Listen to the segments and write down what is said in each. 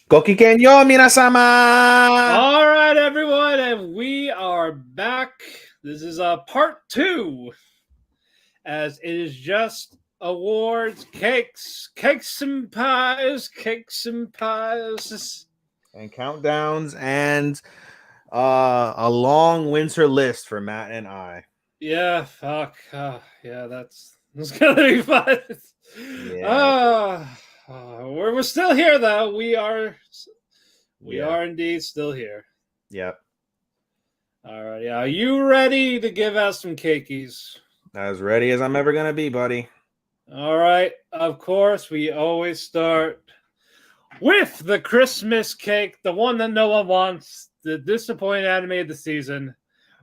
Gokiken yo minasama! All right, everyone, and we are back. This is part two, as it is just awards, cakes and pies. And countdowns and a long winter list for Matt and I. Yeah, fuck. Yeah, that's gonna be fun. Yeah. Uh, we're still here though. We Yeah. are indeed still here. Yep. All right, yeah. Are you ready to give out some cakeys? As ready as I'm ever gonna be, buddy. All right. Of course, we always start with the Christmas cake, the one that no one wants, the disappointing anime of the season.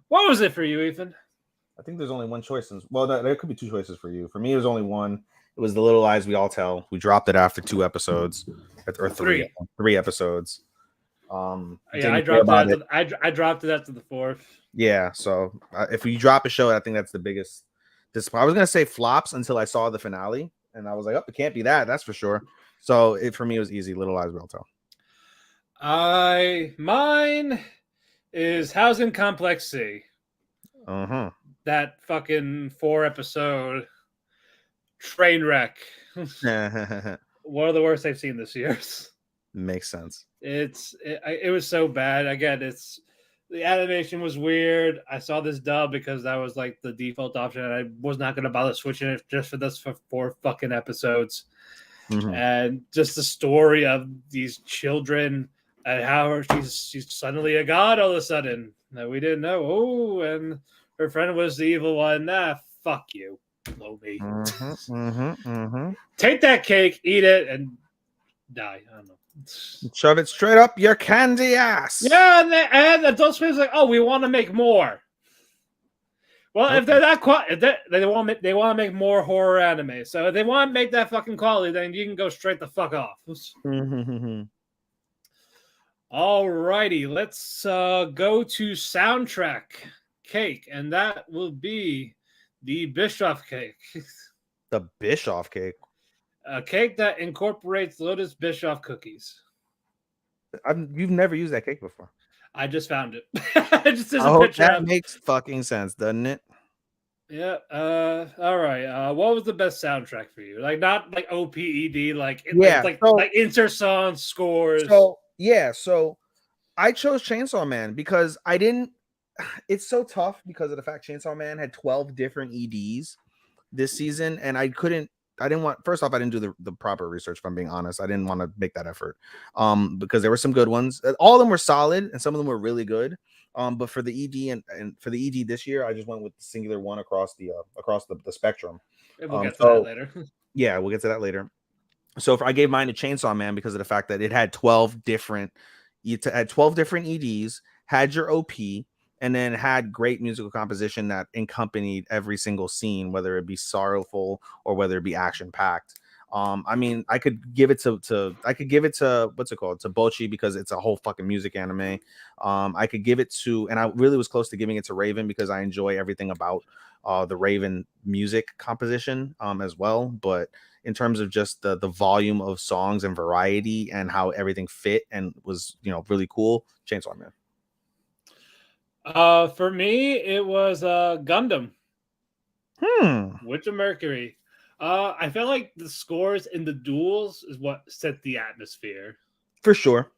What was it for you, Ethan? I think there's only one choice. Well, there could be two choices for you. For me, it was only one. It was The Little Lies We All Tell. We dropped it after 2 episodes, or three episodes. Yeah, I dropped it. I dropped it after the fourth. Yeah, so if you drop a show, I think that's the biggest. I was gonna say flops until I saw the finale, and I was like, "Oh, it can't be that. That's for sure." So for me, it was easy. Little Lies Real Tell. Mine is Housing Complex C. That fucking 4-episode train wreck. One of the worst I've seen this year. Makes sense. It was so bad. Again, the animation was weird. I saw this dub because that was like the default option, and I was not going to bother switching it just for this for 4 fucking episodes. And just the story of these children and how she's suddenly a god all of a sudden that we didn't know. Oh, and her friend was the evil one. Nah, fuck you, Lomi. Take that cake, eat it, and die. I don't know. Shove it straight up your candy ass. Yeah, and Adult Swim's like, oh, we want to make more. Well, if they're that they want to make more horror anime. So if they want to make that fucking quality, then you can go straight the fuck off. Alrighty, let's go to soundtrack cake, and that will be the Bischoff cake. The Bischoff cake. A cake that incorporates Lotus Bischoff cookies. You've never used that cake before. I just found it. That makes fucking sense, doesn't it? Yeah. All right. What was the best soundtrack for you? Like not like OPED, like insert song scores. So I chose Chainsaw Man because I didn't. It's so tough because of the fact Chainsaw Man had 12 different EDs this season, and I didn't want. First off, I didn't do the proper research. If I'm being honest, I didn't want to make that effort. Because there were some good ones. All of them were solid, and some of them were really good. But for the ED and for the ED this year, I just went with the singular one across the spectrum. We'll get to that later. Yeah, we'll get to that later. So I gave mine to Chainsaw Man because of the fact that it had 12 different EDs, had your OP, and then had great musical composition that accompanied every single scene, whether it be sorrowful or whether it be action packed. I mean, I could give it to what's it called, to Bochi, because it's a whole fucking music anime. I could give it to, and I really was close to giving it to Raven because I enjoy everything about the Raven music composition as well. But in terms of just the volume of songs and variety and how everything fit and was really cool, Chainsaw Man. For me, it was Gundam. Witch of Mercury. I felt like the scores in the duels is what set the atmosphere. For sure.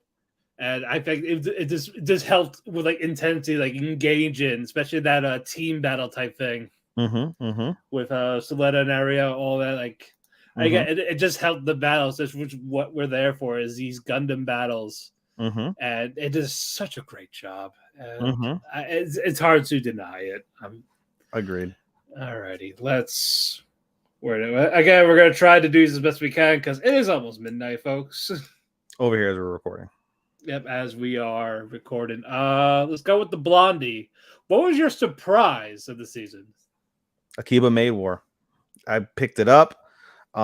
And I think it just helped with like intensity, like engaging, especially that team battle type thing. With Soletta and Aria, all that, like it just helped the battles, which what we're there for is these Gundam battles. And it does such a great job. It's hard to deny it. Agreed. Alrighty, we're going to try to do this as best we can because it is almost midnight, folks. Over here as we're recording. Yep, as we are recording. Let's go with the Blondie. What was your surprise of the season? Akiba Maid War. I picked it up. It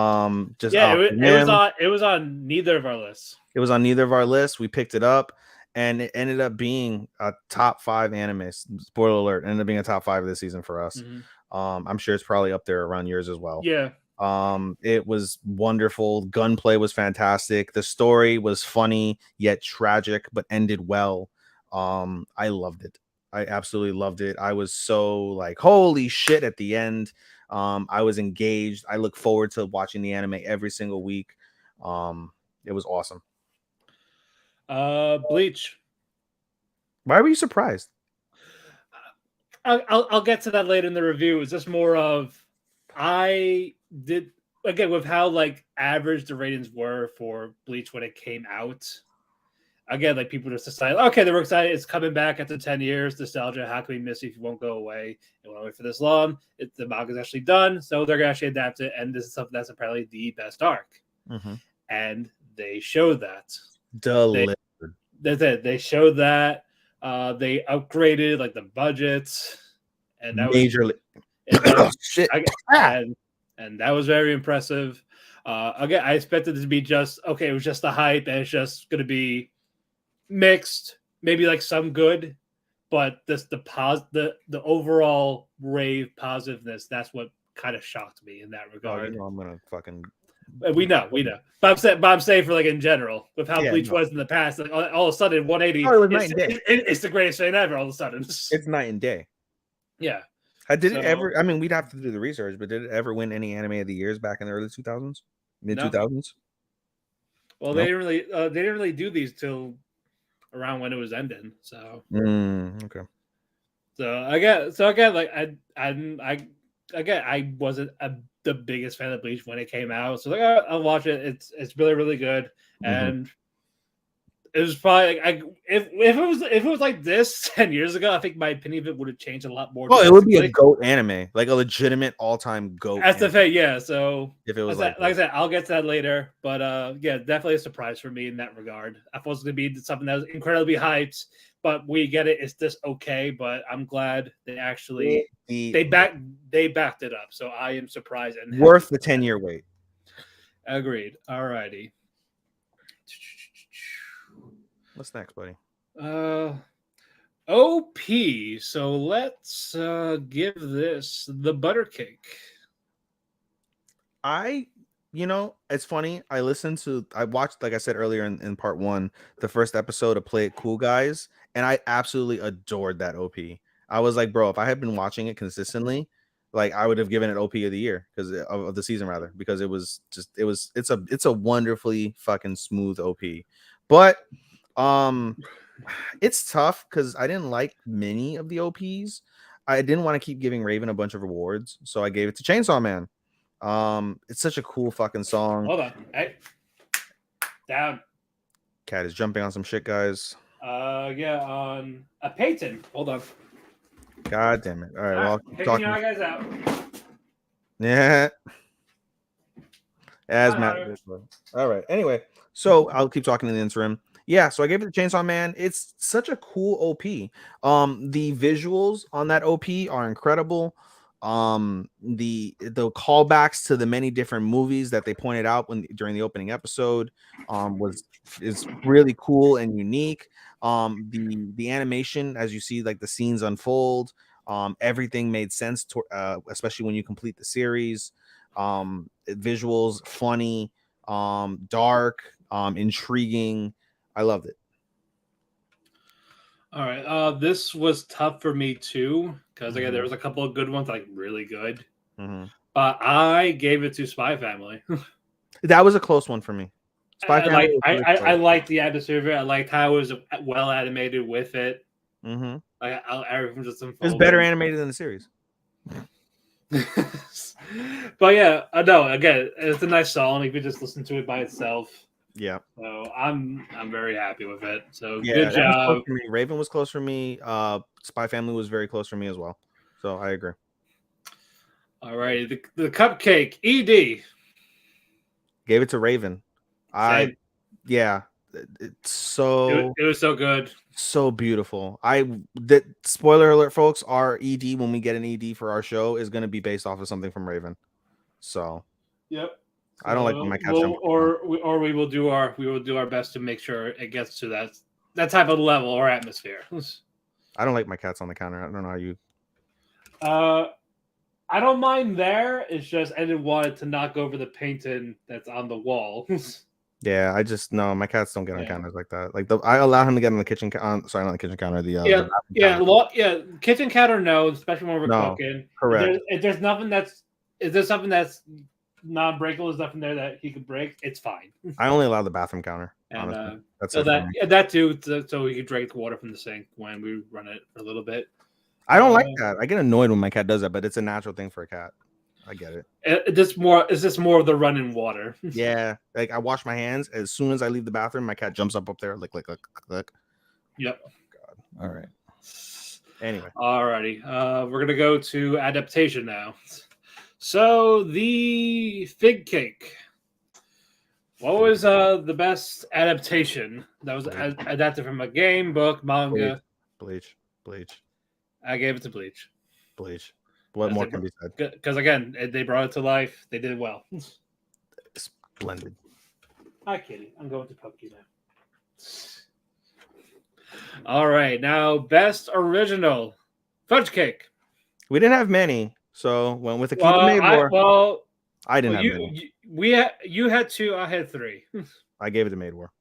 was on neither of our lists. It was on neither of our lists. We picked it up, and it ended up being a top 5 anime. Spoiler alert! It ended up being a top 5 this season for us. I'm sure it's probably up there around yours as well. Yeah. It was wonderful. Gunplay was fantastic. The story was funny yet tragic, but ended well. I loved it. I absolutely loved it. I was so like, holy shit at the end. I was engaged. I look forward to watching the anime every single week. It was awesome. Bleach. Why were you surprised? I'll get to that later in the review. It's just more of I did again with how like average the ratings were for Bleach when it came out. Again, like people just decided, okay, they were excited. It's coming back after 10 years. Nostalgia. How can we miss you if you won't go away? It went away for this long. The manga's actually done, so they're gonna actually adapt it. And this is something that's apparently the best arc. Mm-hmm. And they showed that. Delivered. They showed that. They upgraded like the budgets, and that Majorly. was Shit. and that was very impressive. Again, I expected it to be just okay. It was just the hype, and it's just going to be mixed, maybe like some good, but the overall rave positiveness. That's what kind of shocked me in that regard. I'm gonna fucking. We know. But I'm saying for like in general, with how Bleach was in the past, like all of a sudden 180, it was night and day. It's the greatest thing ever. All of a sudden, it's night and day. Yeah. Did it ever? I mean, we'd have to do the research, but did it ever win any anime of the years back in the early 2000s, mid 2000s? Well, they didn't really do these till around when it was ending. So okay. So again, like I wasn't the biggest fan of Bleach when it came out. So like I'll watch it. It's really really good, and it was probably like, if it was like this 10 years ago, I think my opinion of it would have changed a lot more. Well, it would be a GOAT anime, like a legitimate all-time GOAT. That's the thing, yeah. So if it was like I said, I'll get to that later. But yeah, definitely a surprise for me in that regard. I thought it was going to be something that was incredibly hyped, but we get it. It's just okay. But I'm glad they actually they backed it up. So I am surprised and worth the 10-year wait. Agreed. All righty. What's next, buddy? OP. So let's give this the butter cake. It's funny. I watched, like I said earlier in part 1, the first episode of Play It Cool Guys, and I absolutely adored that OP. I was like, bro, if I had been watching it consistently, like I would have given it OP of the year of the season rather, because it's a wonderfully fucking smooth OP. But it's tough because I didn't like many of the OPs. I didn't want to keep giving Raven a bunch of rewards, so I gave it to Chainsaw Man. It's such a cool fucking song. Hold on. Hey. Down. Cat is jumping on some shit, guys. Yeah, on a Peyton. Hold on. God damn it. All right, well, I'll talking you guys out. Yeah. As Matt. All right. Anyway, so I'll keep talking in the interim. Yeah, so I gave it to Chainsaw Man. It's such a cool OP. The visuals on that OP are incredible. The callbacks to the many different movies that they pointed out during the opening episode is really cool and unique. The animation, as you see, like the scenes unfold, everything made sense especially when you complete the series. Visuals, funny, dark, intriguing. I loved it. All right. This was tough for me too, because again, there was a couple of good ones, like really good. But I gave it to Spy Family. That was a close one for me. Spy Family. I liked the atmosphere of it. I liked how it was well animated with it. Like everything just unfolded. It's better animated than the series. But yeah, no. Again, it's a nice song. You could just listen to it by itself. Yeah. So I'm very happy with it. So yeah, good job. Raven was close for me. Spy Family was very close for me as well. So I agree. All right. The cupcake, ED. Gave it to Raven. It's so it was so good. So beautiful. Spoiler alert, folks, our ED, when we get an ED for our show, is gonna be based off of something from Raven. So yep. I don't like when my cats we will do our best to make sure it gets to that type of level or atmosphere. I don't like my cats on the counter. I don't know how you. I don't mind there. It's just I didn't want it to knock over the painting that's on the wall. Yeah, I just no, my cats don't get on Yeah. counters like that. Like I allow him to get on the kitchen sorry, not the kitchen counter, the Yeah, bathroom yeah, counter. kitchen counter, no, especially when we're No, cooking. correct. If there's nothing that's, if there's something that's non-breakable, there's nothing there that he could break, it's fine. I only allow the bathroom counter. And Honestly, that's so it for me. that too, so we could drink water from the sink when we run it for a little bit. I don't like that. I get annoyed when my cat does that, but it's a natural thing for a cat. I get it. It's just more of the running water. Yeah, like I wash my hands as soon as I leave the bathroom. My cat jumps up there, lick. Yep. Oh, God. All right. Anyway. Alrighty. We're gonna go to adaptation now. So the fig cake. What was the best adaptation that was adapted from a game, book, manga? Bleach. I gave it to Bleach. What more can be said? Because again, they brought it to life. They did well. Splendid. Hi, Kitty. I'm going to Pumpkin now. All right, now best original fudge cake. We didn't have many, so went with the keep made war. I didn't have many. You had 2. I had 3. I gave it to Made War.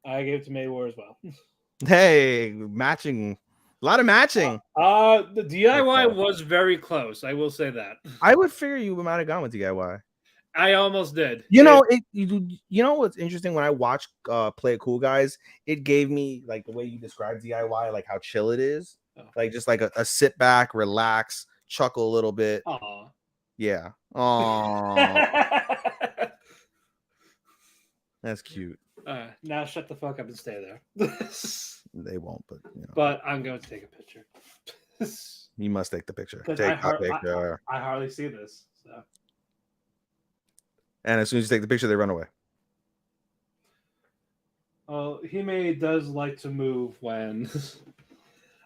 I gave it to Made War as well. Hey, matching. A lot of matching. The DIY was very close. I will say that. I would figure you might have gone with DIY. I almost did. You know what's interesting when I watch Play It Cool Guys, it gave me like the way you describe DIY, like how chill it is. Like just like a sit back, relax, chuckle a little bit. Aww. Yeah. Aww. That's cute. Now shut the fuck up and stay there. They won't, but you know. But I'm going to take a picture. You must take the picture. Take a picture. I hardly see this. So. And as soon as you take the picture, they run away. Well, Hime does like to move when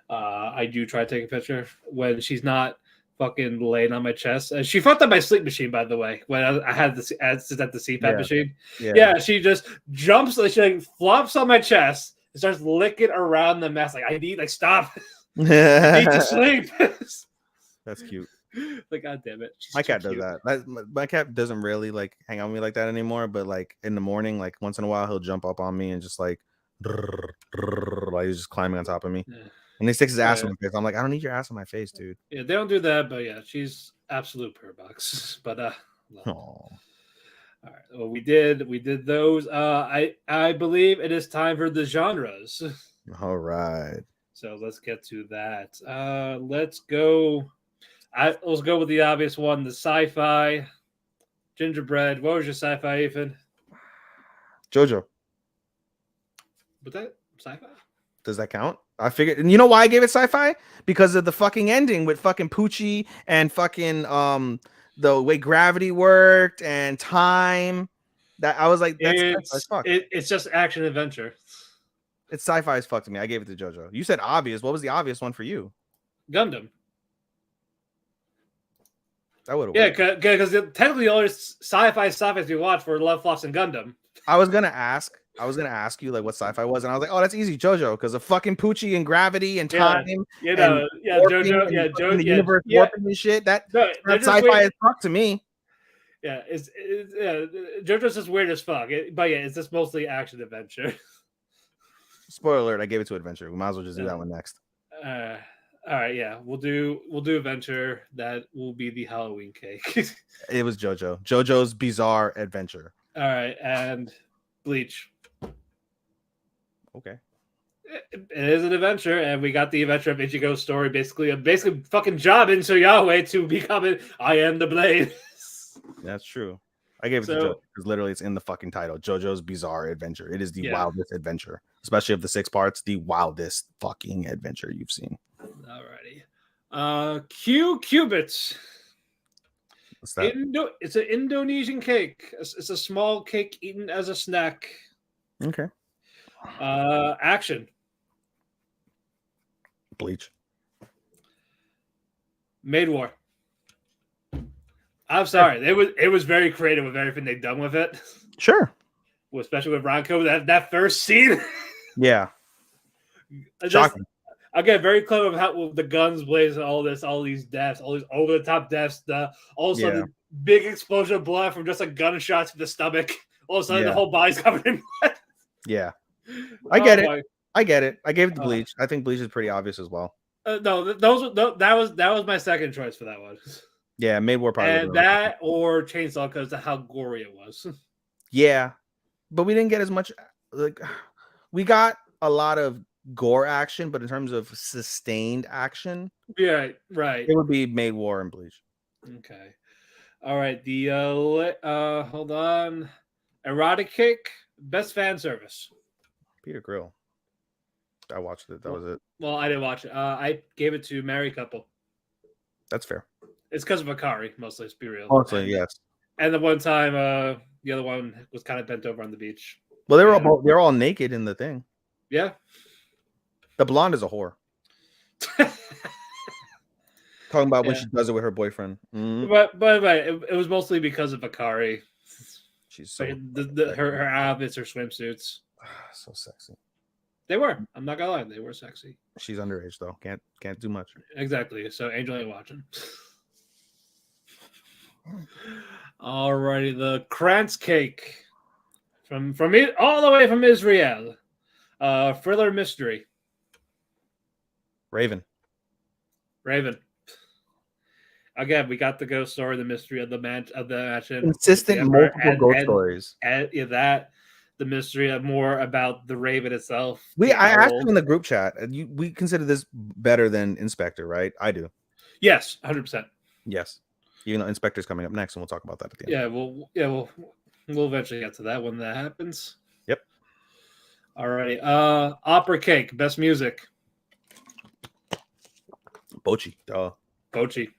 I do try to take a picture. When she's not fucking laying on my chest. She fucked up my sleep machine, by the way, when I had this at the CPAP machine. Yeah, she just jumps, she like flops on my chest and starts licking around the mess. Like, I need, like, stop. I need to sleep. That's cute. Like, God damn it. My cat does that. My cat doesn't really like hang out with me like that anymore, but like in the morning, like once in a while, he'll jump up on me and just like he's just climbing on top of me. Yeah. And he sticks his ass on my face. I'm like, I don't need your ass on my face, dude. Yeah, they don't do that, but yeah, she's absolute purr box. But all right. Well, we did those. I believe it is time for the genres. All right. So let's get to that. Let's go. Let's go with the obvious one, the sci-fi. Gingerbread. What was your sci-fi, Ethan? JoJo. But that sci-fi? Does that count? I figured, and you know why I gave it sci-fi? Because of the fucking ending with fucking Poochie and fucking the way gravity worked and time. That I was like, that's fuck. It's just action adventure. It's sci-fi as fuck to me. I gave it to JoJo. You said obvious. What was the obvious one for you? Gundam. That would have worked. Because technically all sci-fi we watched were Love, Flops, and Gundam. I was gonna ask you like what sci-fi was, and I was like, oh, that's easy, JoJo, because of fucking Poochie and gravity and time. JoJo, the universe warping and shit. That's sci-fi as fuck to me. Yeah, JoJo's just weird as fuck. But yeah, it's just mostly action adventure. Spoiler alert! I gave it to adventure. We might as well just do that one next. All right, yeah, we'll do adventure. That will be the Halloween cake. It was JoJo's Bizarre Adventure. All right, and Bleach. Okay. It is an adventure, and we got the adventure of Ichigo's story, basically fucking job into Yahweh to become I am the Blade. That's true. I gave it to JoJo because literally it's in the fucking title. JoJo's Bizarre Adventure. It is the wildest adventure, especially of the 6 parts, the wildest fucking adventure you've seen. Alrighty. Qubits. What's that? It's an Indonesian cake. It's a small cake eaten as a snack. Okay. Action. Bleach. Made War. I'm sorry. It was very creative with everything they've done with it. Sure. Especially with Ranko, that first scene. Yeah. Shocking. Again, very clever of how with the guns blazing, all these deaths, all these over the top deaths. All of a Yeah. sudden, big explosion of blood from just a gunshot to the stomach. All of a sudden, the Yeah. whole body's covered in blood. Yeah. I get it. my- I get it. I gave it to Bleach. I think Bleach is pretty obvious as well. No, that was my second choice for that one. Yeah, Made War probably. And that or Chainsaw because of how gory it was. Yeah, but we didn't get as much. Like, we got a lot of gore action, but in terms of sustained action, Yeah, right. it would be Made War and Bleach. Okay. All right. The hold on. Erotic Kick, best fan service. Peter Grill. I watched it. That was it. Well, I didn't watch it. I gave it to Married Couple. That's fair. It's because of Akari, mostly. Let's be real. Mostly, yes. And the one time, the other one was kind of bent over on the beach. Well, they're all naked in the thing. Yeah. The blonde is a whore. Talking about when she does it with her boyfriend. Mm-hmm. But it was mostly because of Akari. She's so her outfits, her swimsuits. So sexy. They were. I'm not gonna lie, they were sexy. She's underage though. Can't do much. Exactly. So Angel ain't watching. Alrighty, the Krantz Cake from it all the way from Israel. Thriller mystery. Raven. Again, we got the ghost story, the mystery of the mansion. Consistent multiple ghost stories. And the mystery of more about the Raven itself. I asked you in the group chat. We consider this better than Inspector, right? I do. Yes, 100%. Yes. Even though Inspector's coming up next, and we'll talk about that at the end. We'll eventually get to that when that happens. Yep. Alrighty. Opera Cake, best music. Bocchi. Duh. Bocchi.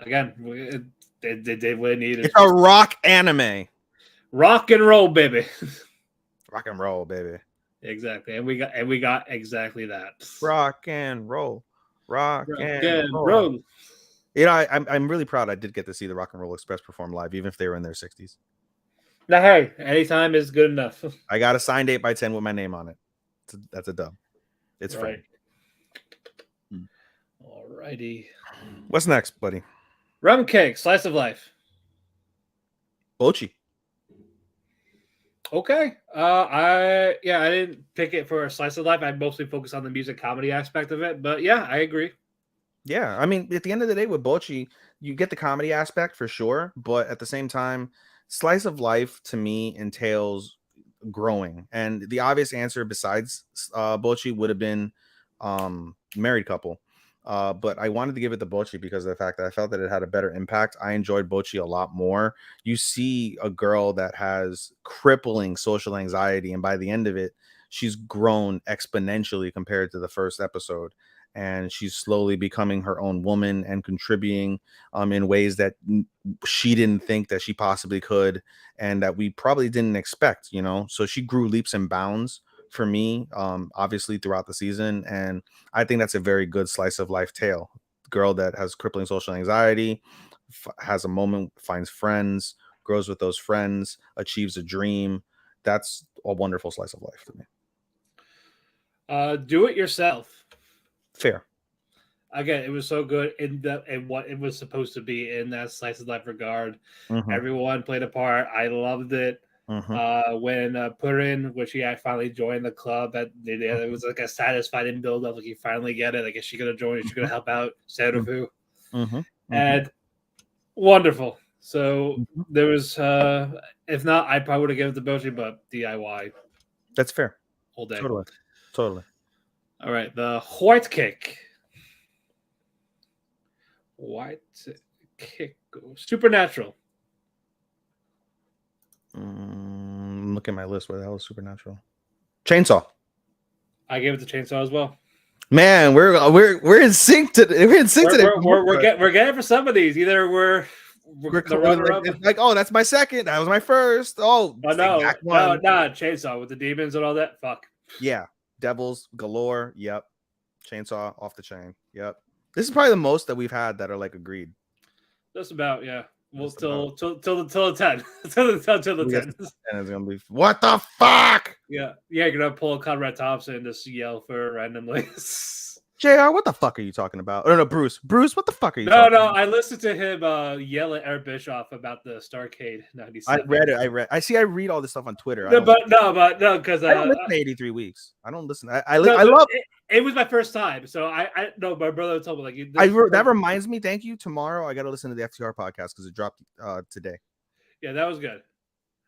Again, they really needed. It's a rock anime. Rock and roll, baby. Rock and roll, baby. Exactly, and we got exactly that. Rock and roll. Rock and roll. You know, I'm really proud. I did get to see the Rock and Roll Express perform live, even if they were in their 60s. Now, hey, anytime is good enough. I got a signed 8x10 with my name on it. That's a dub. It's right. Free. Alrighty. What's next, buddy? Rum Cake, Slice of Life. Bocchi. Okay. I didn't pick it for a Slice of Life. I mostly focused on the music comedy aspect of it, but yeah, I agree. Yeah, I mean, at the end of the day, with Bocchi, you get the comedy aspect for sure, but at the same time, Slice of Life to me entails growing, and the obvious answer besides Bocchi would have been Married Couple. But I wanted to give it to Bocchi because of the fact that I felt that it had a better impact. I enjoyed Bocchi a lot more. You see a girl that has crippling social anxiety, and by the end of it, she's grown exponentially compared to the first episode. And she's slowly becoming her own woman and contributing in ways that she didn't think that she possibly could, and that we probably didn't expect, you know. So she grew leaps and bounds for me, obviously throughout the season, and I think that's a very good slice of life tale. Girl that has crippling social anxiety, has a moment, finds friends, grows with those friends, achieves a dream. That's a wonderful slice of life to me. Do it yourself. Fair. Again, it was so good in what it was supposed to be in that slice of life regard. Mm-hmm. Everyone played a part. I loved it. Mm-hmm. When Purin, which he had finally joined the club, it was like a satisfied build up. Like, you finally get it. Like, is she gonna join? Is she gonna help out Serufu? Mm-hmm. Mm-hmm. And wonderful. So there was, if not, I probably would have given it to Bocchi, but DIY. That's fair. All day. Totally. All right, the White Cake. White Cake. Supernatural. Look at my list. Where the hell is Supernatural? Chainsaw. I gave it to Chainsaw as well. Man, we're in sync today. We're in sync today. We're getting for some of these. Either we're like, oh, that's my second. That was my first. Oh, no, Chainsaw with the demons and all that. Fuck. Yeah. Devils galore. Yep. Chainsaw off the chain. Yep. This is probably the most that we've had that are like agreed. Just about, yeah. Well, till the 10. till the 10. And it's gonna be what the fuck? Yeah, you're gonna pull Conrad Thompson and just yell for randomly. JR, what the fuck are you talking about? Oh no, Bruce. Bruce, what the fuck are you No, talking no, about? I listened to him yell at Eric Bischoff about the Starcade I 97. read it. I read all this stuff on Twitter. No, but no, because I don't listen to 83 Weeks. I don't listen. I no, love it was my first time, so I no, my brother told me like that reminds me. Thank you. Tomorrow I got to listen to the FTR podcast because it dropped today. Yeah, that was good.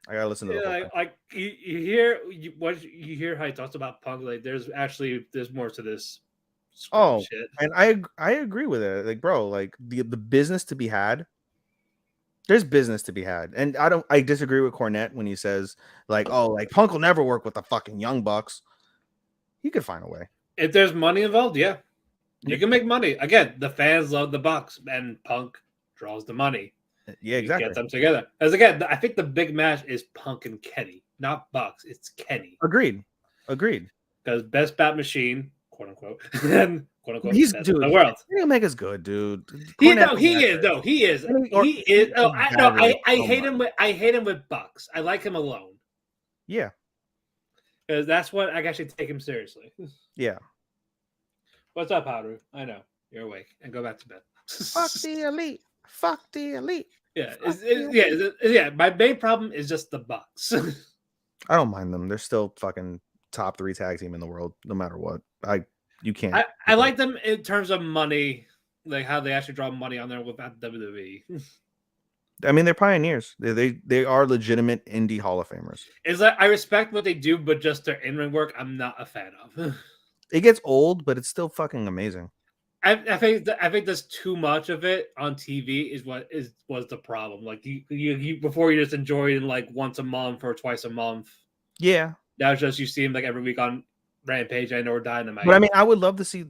I gotta listen to the whole thing. Like you hear how he talks about Punk. Like there's more to this. Oh, shit. and I agree with it. Like, bro, like the business to be had. There's business to be had, and I disagree with Cornette when he says like, oh, like Punk will never work with the fucking Young Bucks. He could find a way. If there's money involved, yeah, you can make money. Again, the fans love the Bucks, and Punk draws the money. Yeah, exactly. Get them together. As again, I think the big match is Punk and Kenny, not Bucks. It's Kenny. Agreed. Because best bat machine, quote unquote, and quote unquote, he's best dude. in the world. Kenny Omega's good, dude. He is. Oh, I hate him with Bucks. I like him alone. Yeah. Because that's what I can actually take him seriously. Yeah. What's up, Haru? I know you're awake and go back to bed. Fuck the elite. Fuck the elite. Yeah, yeah. My main problem is just the Bucks. I don't mind them. They're still fucking top 3 tag team in the world, no matter what. You can't. I like them in terms of money, like how they actually draw money on there without WWE. I mean, they're pioneers. They are legitimate indie Hall of Famers. It's like I respect what they do, but just their in-ring work, I'm not a fan of. It gets old, but it's still fucking amazing. I think there's too much of it on TV was the problem. Like you before you just enjoyed it like once a month or twice a month. Yeah. Now it's just you see him like every week on Rampage or Dynamite. But I mean, I would love to see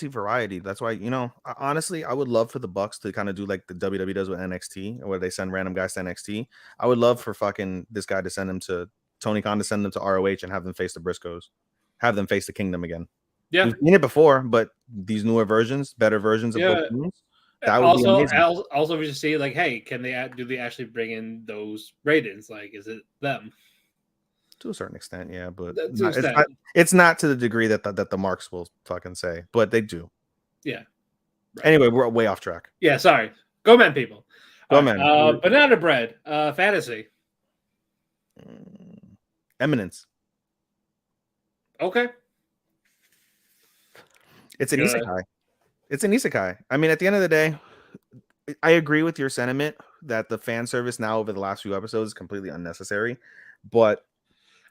variety. That's why, honestly, I would love for the Bucks to kind of do like the WWE does with NXT, where they send random guys to NXT. I would love for fucking this guy to send him to Tony Khan to send them to ROH and have them face the Briscoes, have them face the Kingdom again. Yeah, we've seen it before, but these newer versions, better versions of both teams, that would be amazing. Also, we just see like, hey, do they actually bring in those ratings? Like, is it them? To a certain extent, yeah, but it's not to the degree that the marks will fucking say, but they do. Yeah. Right. Anyway, we're way off track. Yeah, sorry. Go man, people. Go man. Banana bread. Fantasy. Eminence. Okay. It's an isekai. It's an isekai. I mean, at the end of the day, I agree with your sentiment that the fan service now over the last few episodes is completely unnecessary, but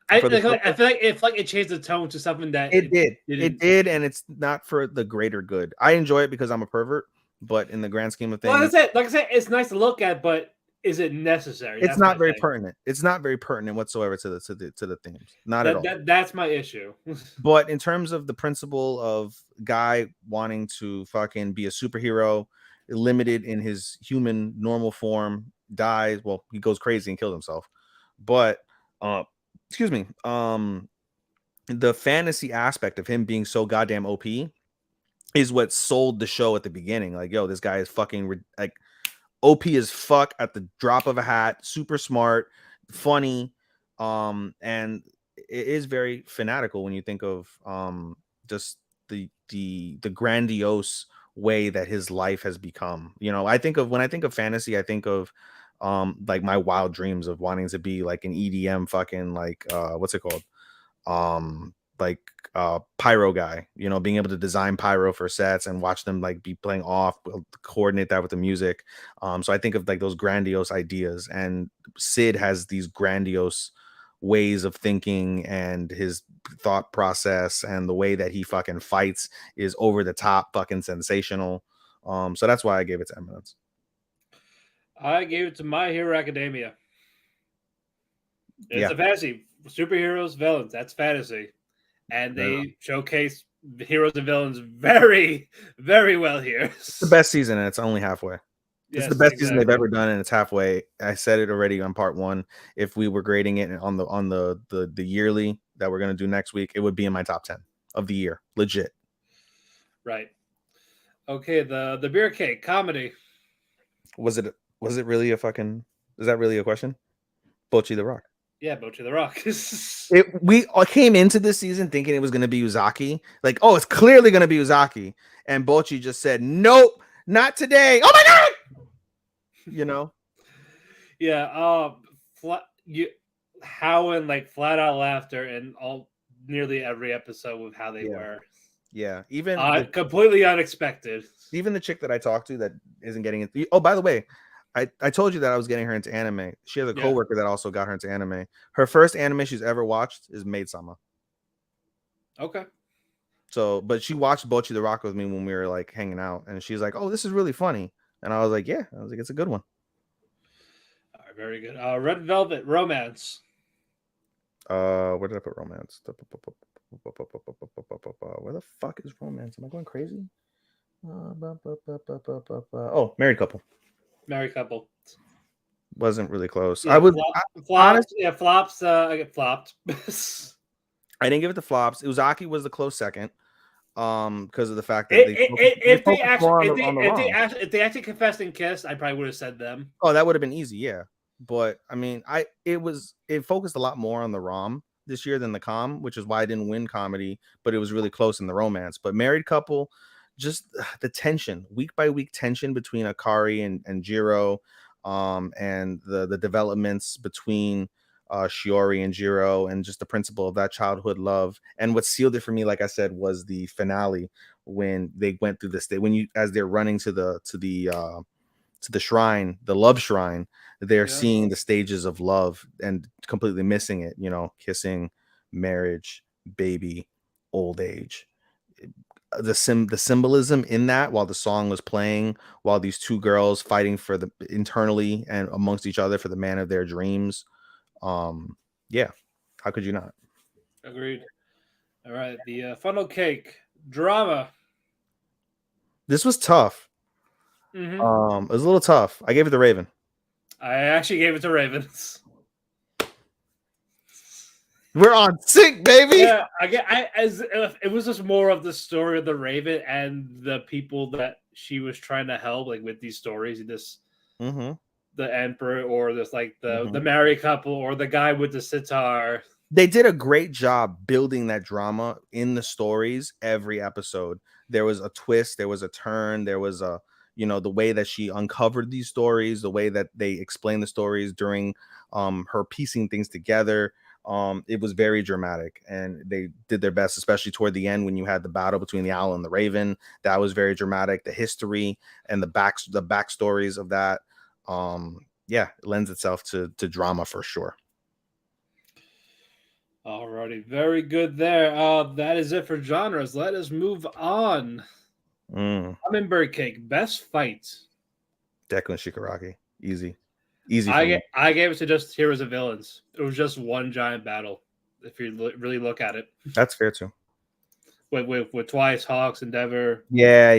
I feel like it changed the tone to something that it did, and it's not for the greater good. I enjoy it because I'm a pervert, but in the grand scheme of things, like I said, it's nice to look at, but is it necessary? It's not very pertinent. It's not very pertinent whatsoever to the themes. Not at all. That's my issue. But in terms of the principle of guy wanting to fucking be a superhero, limited in his human normal form, dies. Well, he goes crazy and kills himself. But excuse me. The fantasy aspect of him being so goddamn OP is what sold the show at the beginning. Like, yo, this guy is fucking like OP as fuck at the drop of a hat, super smart, funny, and it is very fanatical when you think of just the grandiose way that his life has become. When I think of fantasy, I think of like my wild dreams of wanting to be like an EDM fucking like what's it called? Pyro guy, being able to design pyro for sets and watch them like be playing off, coordinate that with the music. So I think of like those grandiose ideas, and Sid has these grandiose ways of thinking, and his thought process and the way that he fucking fights is over the top fucking sensational. So that's why I gave it to Eminence. I gave it to My Hero Academia. It's a fantasy. Superheroes, villains, that's fantasy. And they showcase heroes and villains very, very well here. It's the best season, and it's only halfway. It's the best season they've ever done, and it's halfway. I said it already on part 1. If we were grading it on the yearly that we're gonna do next week, it would be in my top 10 of the year, legit. Right. Okay, the beer cake comedy. Was it Was it really a fucking? Is that really a question? Bocchi the Rock. Yeah, Bochi the Rock. We came into this season thinking it was going to be Uzaki. Like, oh, it's clearly going to be Uzaki. And Bocchi just said, nope, not today. Oh my God. You know? Yeah. Howling like flat out laughter in nearly every episode with how they were. Yeah. Even completely unexpected. Even the chick that I talked to that isn't getting it. Oh, by the way, I told you that I was getting her into anime. She has a coworker that also got her into anime. Her first anime she's ever watched is Maid Sama. Okay. So, but she watched Bocchi the Rock with me when we were like hanging out, and she's like, "Oh, this is really funny," and I was like, "Yeah," I was like, "It's a good one." All right, very good. Red Velvet Romance. Where did I put romance? Where the fuck is romance? Am I going crazy? Oh, married couple. Married couple. Wasn't really close. Yeah, I would honestly, yeah, flops. I get flopped. I didn't give it the flops. Uzaki was the close second. Because of the fact that if they actually confessed and kissed, I probably would have said them. Oh, that would have been easy, yeah. But I mean, it focused a lot more on the rom this year than the com, which is why I didn't win comedy, but it was really close in the romance. But married couple, just the tension, week by week tension between Akari and Jiro, and the developments between Shiori and Jiro, and just the principle of that childhood love. And what sealed it for me, like I said, was the finale when they went through this day, as they're running to the shrine, the love shrine, they're seeing the stages of love and completely missing it, kissing, marriage, baby, old age. The symbolism in that, while the song was playing, while these two girls fighting for the internally and amongst each other for the man of their dreams. Yeah, how could you not? Agreed. All right, the funnel cake drama. This was tough. Mm-hmm. It was a little tough. I gave it to Raven. I actually gave it to Ravens. We're on sync, baby. Yeah, it was just more of the story of the Raven and the people that she was trying to help, like with these stories. The Emperor, or this like the married couple, or the guy with the sitar. They did a great job building that drama in the stories. Every episode, there was a twist, there was a turn, there was the way that she uncovered these stories, the way that they explained the stories during her piecing things together. It was very dramatic, and they did their best, especially toward the end when you had the battle between the owl and the raven. That was very dramatic. The history and the backstories of that, it lends itself to drama for sure. Alrighty, very good there. That is it for genres. Let us move on. Hummingbird Cake, best fight. Deku and Shigaraki, easy. I gave it to just Heroes and Villains. It was just one giant battle. If you really look at it, that's fair too. With Twice, Hawks, Endeavor. Yeah.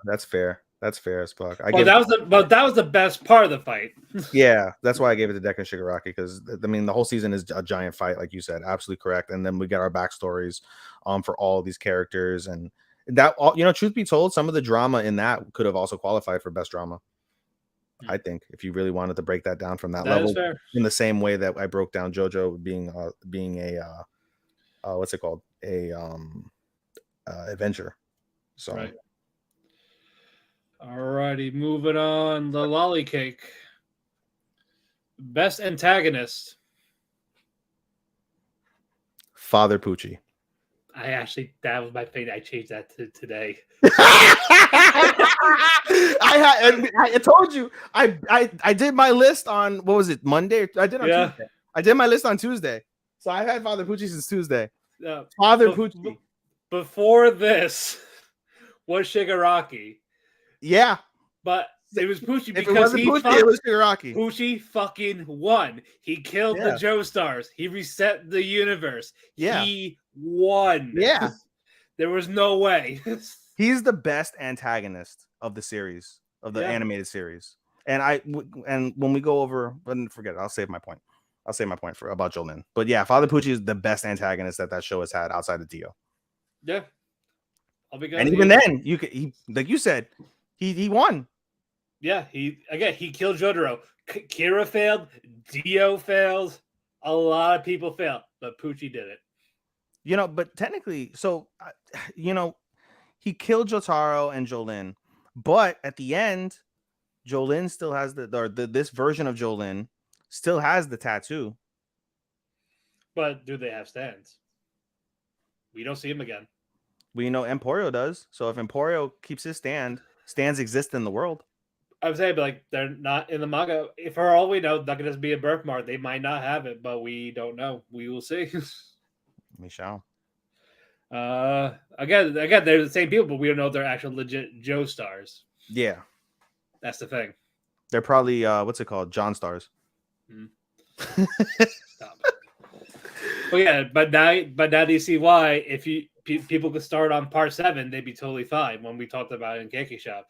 That's fair. That's fair as fuck. That was the best part of the fight. Yeah, that's why I gave it to Deku and Shigaraki, because I mean the whole season is a giant fight, like you said, absolutely correct. And then we get our backstories, for all of these characters, and that truth be told, some of the drama in that could have also qualified for best drama. I think if you really wanted to break that down from that level, in the same way that I broke down JoJo being a what's it called, a adventure. So. Right. Alrighty, moving on. The Lolly Cake. Best antagonist. Father Pucci. That was my thing. I changed that to today. I told you I did my list on, what was it, Monday? I did on Tuesday. I did my list on Tuesday. So I've had Father Pucci since Tuesday. Father Pucci. Before this was Shigaraki. Yeah. But it was Pucci, because it was Shigaraki. Pucci fucking won. He killed the Joestars. He reset the universe. Yeah. He won. Yeah. There was no way. He's the best antagonist of the series, of the animated series. And when we go over, forget it. I'll save my point. About Jolin. But yeah, Father Pucci is the best antagonist that show has had outside of Dio. Yeah. I'll be good. And even then, like you said, he won. Yeah, he killed Jotaro. Kira failed. Dio failed. A lot of people failed, but Poochie did it. But technically, so you know, he killed Jotaro and Jolin, but at the end, Jolin still has this version of Jolin still has the tattoo. But do they have stands? We don't see him again. We know Emporio does. So if Emporio keeps his stands exist in the world. I would say, but like they're not in the manga. For all we know, that could just be a birthmark. They might not have it, but we don't know. We will see. We shall. Again, they're the same people, but we don't know if they're actual legit Joe stars. Yeah, That's the thing. they're probably what's it called, John stars. Stop. But yeah, but now do you see why? If people could start on part 7, they'd be totally fine. When we talked about it in Keki Shop.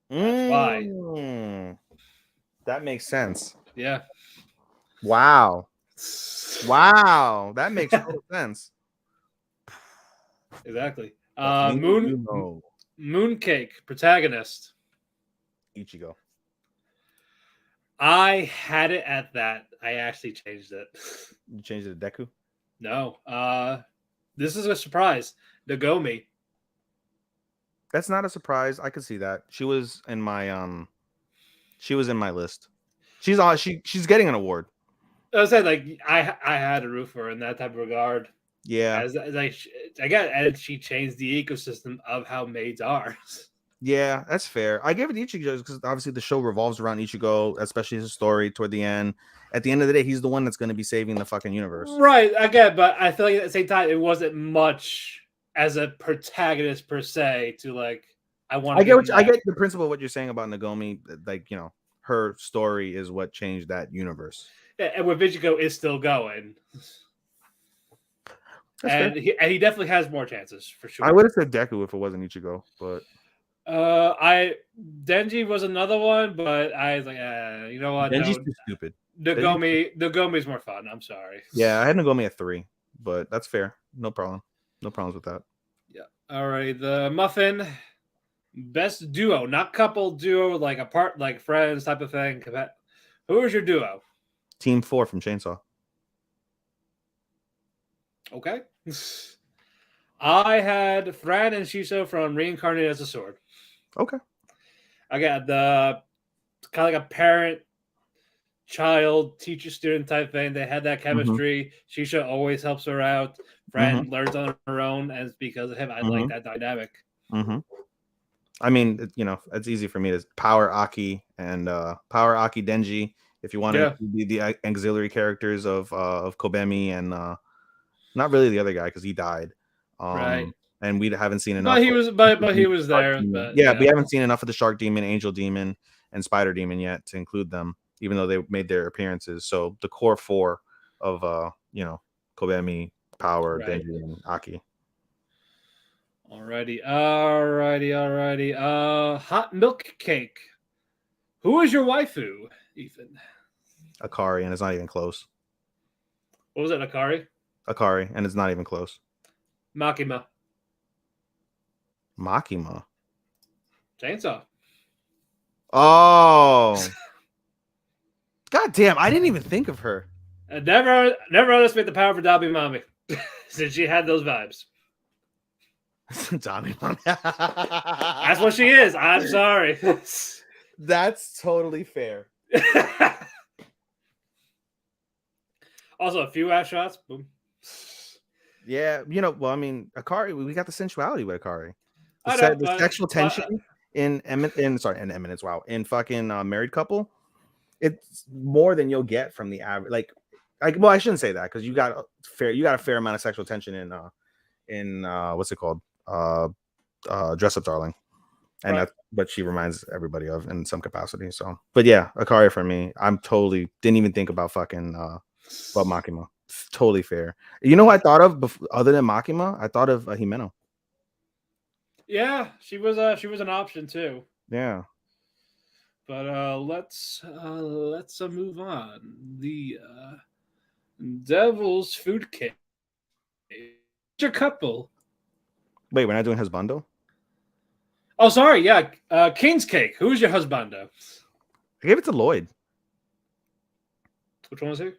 That's why. That makes sense. Yeah. Wow. That makes total sense. Exactly. Mooncake, protagonist. Ichigo. I had it at that. I actually changed it. You changed it to Deku? No. This is a surprise. Nagomi. That's not a surprise. I could see that. She was in my list. She's getting an award. I was saying, like, I had a root for her in that type of regard. Yeah. As and she changed the ecosystem of how maids are. Yeah, that's fair. I gave it to Ichigo because obviously the show revolves around Ichigo, especially his story toward the end. At the end of the day, he's the one that's going to be saving the fucking universe. Right. Again, but I feel like at the same time, it wasn't much as a protagonist per se to like. I get the principle of what you're saying about Nagomi. Like, her story is what changed that universe. Yeah, and with Ichigo is still going. And he definitely has more chances for sure. I would have said Deku if it wasn't Ichigo, but Denji was another one, but I was like, you know what? Denji's too stupid. Nagomi's more fun. I'm sorry. Yeah, I had Nagomi at 3, but that's fair. No problem. No problems with that. Yeah. All right. The Muffin, best duo, not couple duo, like apart, like friends type of thing. Who is your duo? Team 4 from Chainsaw. Okay. I had Fran and Shiso from Reincarnated as a Sword. Okay. I got the kind of like a parent, child, teacher, student type thing. They had that chemistry. Shisha always helps her out. Fran learns on her own, and it's because of him. I like that dynamic. I mean, it's easy for me to power Aki and power Aki Denji if you want to be the auxiliary characters of Kobemi and not really the other guy because he died. Right. And we haven't seen enough. But he was there. But, yeah, we haven't seen enough of the Shark Demon, Angel Demon, and Spider Demon yet to include them, even though they made their appearances. So the core 4 of Kobemi, Power, Denji, and Aki. Alrighty. Hot milk cake. Who is your waifu, Ethan? Akari, and it's not even close. What was it, Akari? Akari, and it's not even close. Makima. Chainsaw. Oh. God damn, I didn't even think of her. Never underestimate the power of Dabi Mami. Since she had those vibes. Dabi Mami. That's what she is. I'm sorry. That's totally fair. Also, a few ass shots. Boom. Yeah, well, I mean, Akari, we got the sensuality with Akari. The sexual tension in Eminence. Wow, in fucking Married Couple, it's more than you'll get from the average. Well, I shouldn't say that because you got a fair amount of sexual tension in what's it called, Dress Up Darling, and that's what she reminds everybody of in some capacity. So, but yeah, Akari for me, I'm totally didn't even think about fucking about Makima. It's totally fair. You know who I thought of other than Makima? I thought of Himeno. Yeah, she was an option too. Yeah. But let's move on. The Devil's Food Cake. Your couple. Wait, we're not doing his bundle? Oh, sorry. Yeah. King's Cake. Who's your husbando? I gave it to Lloyd. Which one was he?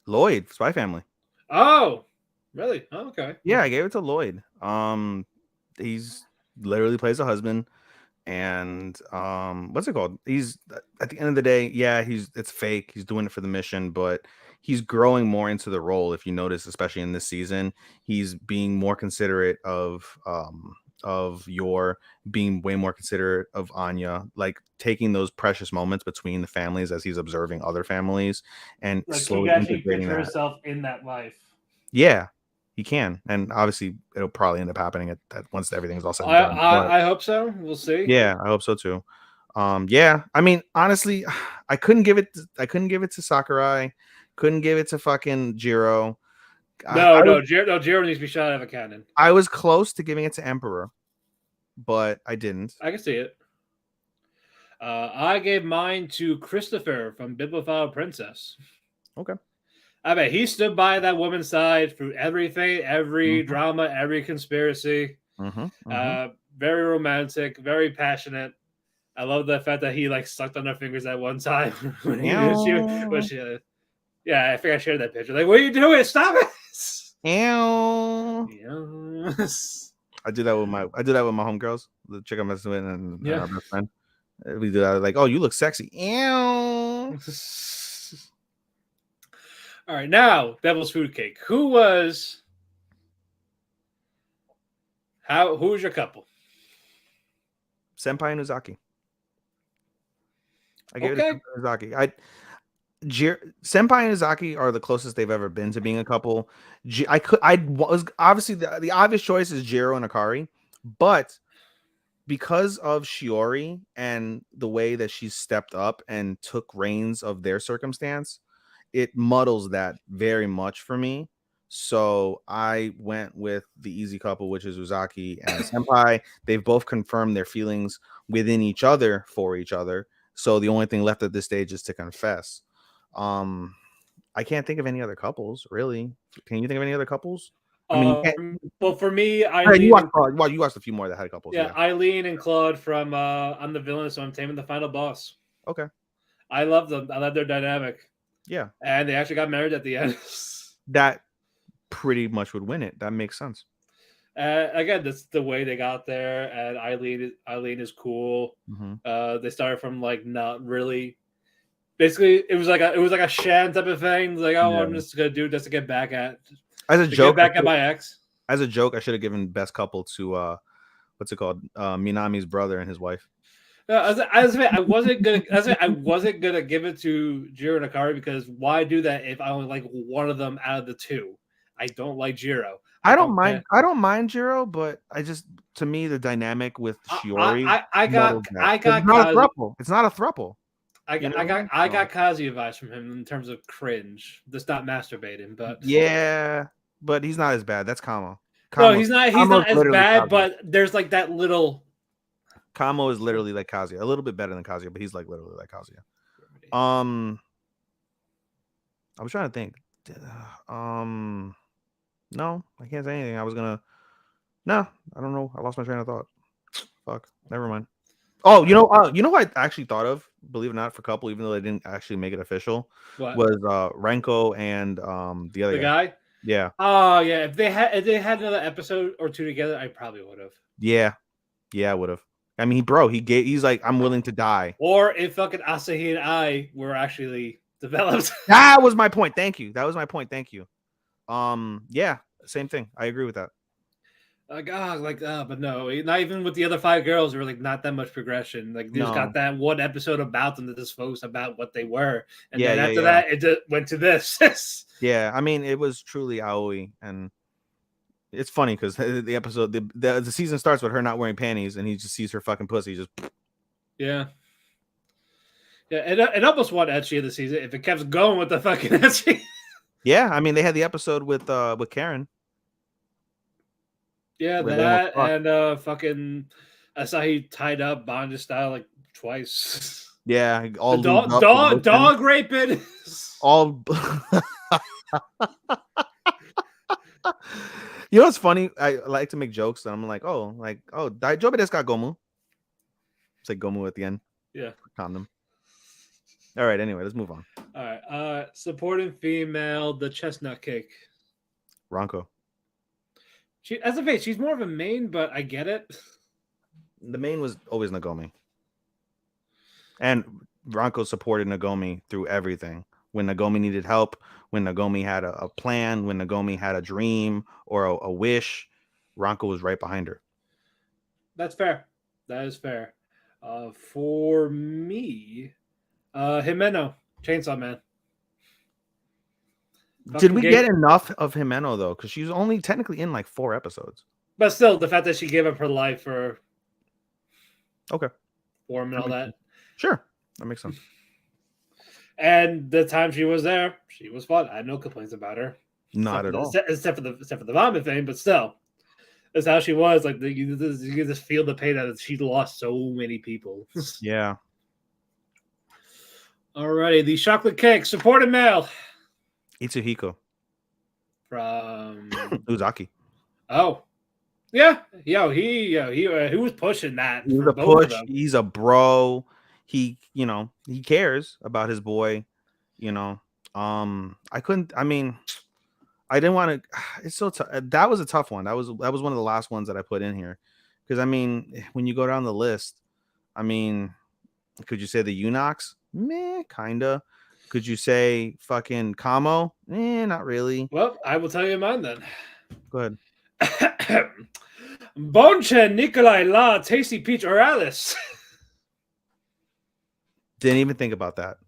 Lloyd, Spy Family. Oh, really? Oh, okay. Yeah, I gave it to Lloyd. He's literally plays a husband, and what's it called? He's at the end of the day, yeah, it's fake. He's doing it for the mission, but he's growing more into the role. If you notice, especially in this season, he's being more considerate of your being way more considerate of Anya, like taking those precious moments between the families as he's observing other families and Like he slowly can actually integrating picture that. himself in that life. Yeah, he can, and obviously it'll probably end up happening at once everything's all said and I, done. But I I hope so. We'll see. yeah, I hope so too. Yeah, I mean, honestly, I couldn't give it. I couldn't give it to Sakurai. Couldn't give it to fucking Jiro. No, no, Jiro needs to be shot out of a cannon. I was close to giving it to Emperor, but I didn't. I can see it. I gave mine to Christopher from Bibliophile Princess. Okay. I mean, he stood by that woman's side through everything, every drama, every conspiracy. Very romantic, very passionate. I love the fact that he like sucked on her fingers at one time when yeah, I think I shared that picture. Like, what are you doing? Stop it! Yes. I do that with my homegirls, the chick I'm messing with, and our best friend. We do that like, oh, you look sexy. Ew. All right, now Devil's Food Cake. Who was your couple? Senpai and Uzaki. I gave it to Uzaki. Senpai and Uzaki are the closest they've ever been to being a couple. I was obviously the obvious choice is Jiro and Akari, but because of Shiori and the way that she stepped up and took reins of their circumstance, it muddles that very much for me. So I went with the easy couple, which is Uzaki and Senpai. They've both confirmed their feelings within each other for each other. So the only thing left at this stage is to confess. I can't think of any other couples, really. Can you think of any other couples? I mean, well, for me, you watched a few more that had couples. Yeah, Eileen and Claude from I'm the Villain, so I'm Taming the Final Boss. Okay. I love them. I love their dynamic. Yeah. And they actually got married at the end. That pretty much would win it. That makes sense. Again, that's the way they got there. And Eileen is cool. They started from like not really. Basically, it was like a Shan type of thing. Like, oh, I'm just gonna do this to get back at. As a joke, get back at my ex. As a joke, I should have given best couple to what's it called? Minami's brother and his wife. I wasn't gonna give it to Jiro and Akari because why do that if I only like one of them out of the two? I don't like Jiro. I don't mind Jiro, but to me the dynamic with Shiori. It's not a throuple. I got Kazi advice from him in terms of cringe. That's not masturbating, but yeah, but he's not as bad. That's Kamo. No, he's not as bad, but there's like that little. Kamo is literally like Kazuya, a little bit better than Kazuya, but he's like literally like Kazuya. I was trying to think. No, I can't say anything. No, I don't know. I lost my train of thought. Fuck, never mind. Oh, you know what I actually thought of, believe it or not, for couple, even though they didn't actually make it official, was Renko and the other guy. Yeah. Oh yeah, if they had another episode or two together, I probably would have. Yeah, I would have. I mean, he's like, I'm willing to die. Or if fucking Asahi and I were actually developed. That was my point. Thank you. Yeah, same thing. I agree with that. But no, not even with the other 5 girls, there was like not that much progression. Like, they just got that one episode about them that just focused about what they were, and then after that, it just went to this. Yeah, I mean, it was truly Aoi, and it's funny because the episode, the season starts with her not wearing panties, and he just sees her fucking pussy, just yeah. It almost won Ecchi of the season if it kept going with the fucking Ecchi. Yeah, I mean, they had the episode with Karen. Yeah, that and fucking Asahi tied up bondage style like twice. Yeah, all dog raping. All. You know what's funny? I like to make jokes, and I'm like, oh, Daijobu desu ka, Gomu? It's like Gomu at the end. Yeah. Condom. All right. Anyway, let's move on. All right. Supporting female, the chestnut cake. Ranko. She, as a face, she's more of a main, but I get it. The main was always Nagomi. And Ranko supported Nagomi through everything. When Nagomi needed help, when Nagomi had a plan, when Nagomi had a dream or a wish, Ranko was right behind her. That's fair. That is fair. For me, Himeno, Chainsaw Man. Did we get enough of Himeno though? Because she's only technically in like 4 episodes. But still, the fact that she gave up her life for for him and all that. Sure, that makes sense. And the time she was there, she was fun. I had no complaints about her. Not at all. Except for the vomit thing, but still, that's how she was. Like you just feel the pain that she lost so many people. Yeah. Alrighty, the chocolate cake supported male. Itsuhiko From Uzaki. Oh, yeah, he was pushing that. He's a push. He's a bro. He cares about his boy. I didn't want to. It's so tough. That was a tough one. That was one of the last ones that I put in here because when you go down the list, could you say the Eunuchs? Meh, kinda. Could you say fucking Kamo? Not really. Well, I will tell you mine then. Go ahead. Bonchen, Nikolai La, Tasty Peach, or Alice. Didn't even think about that.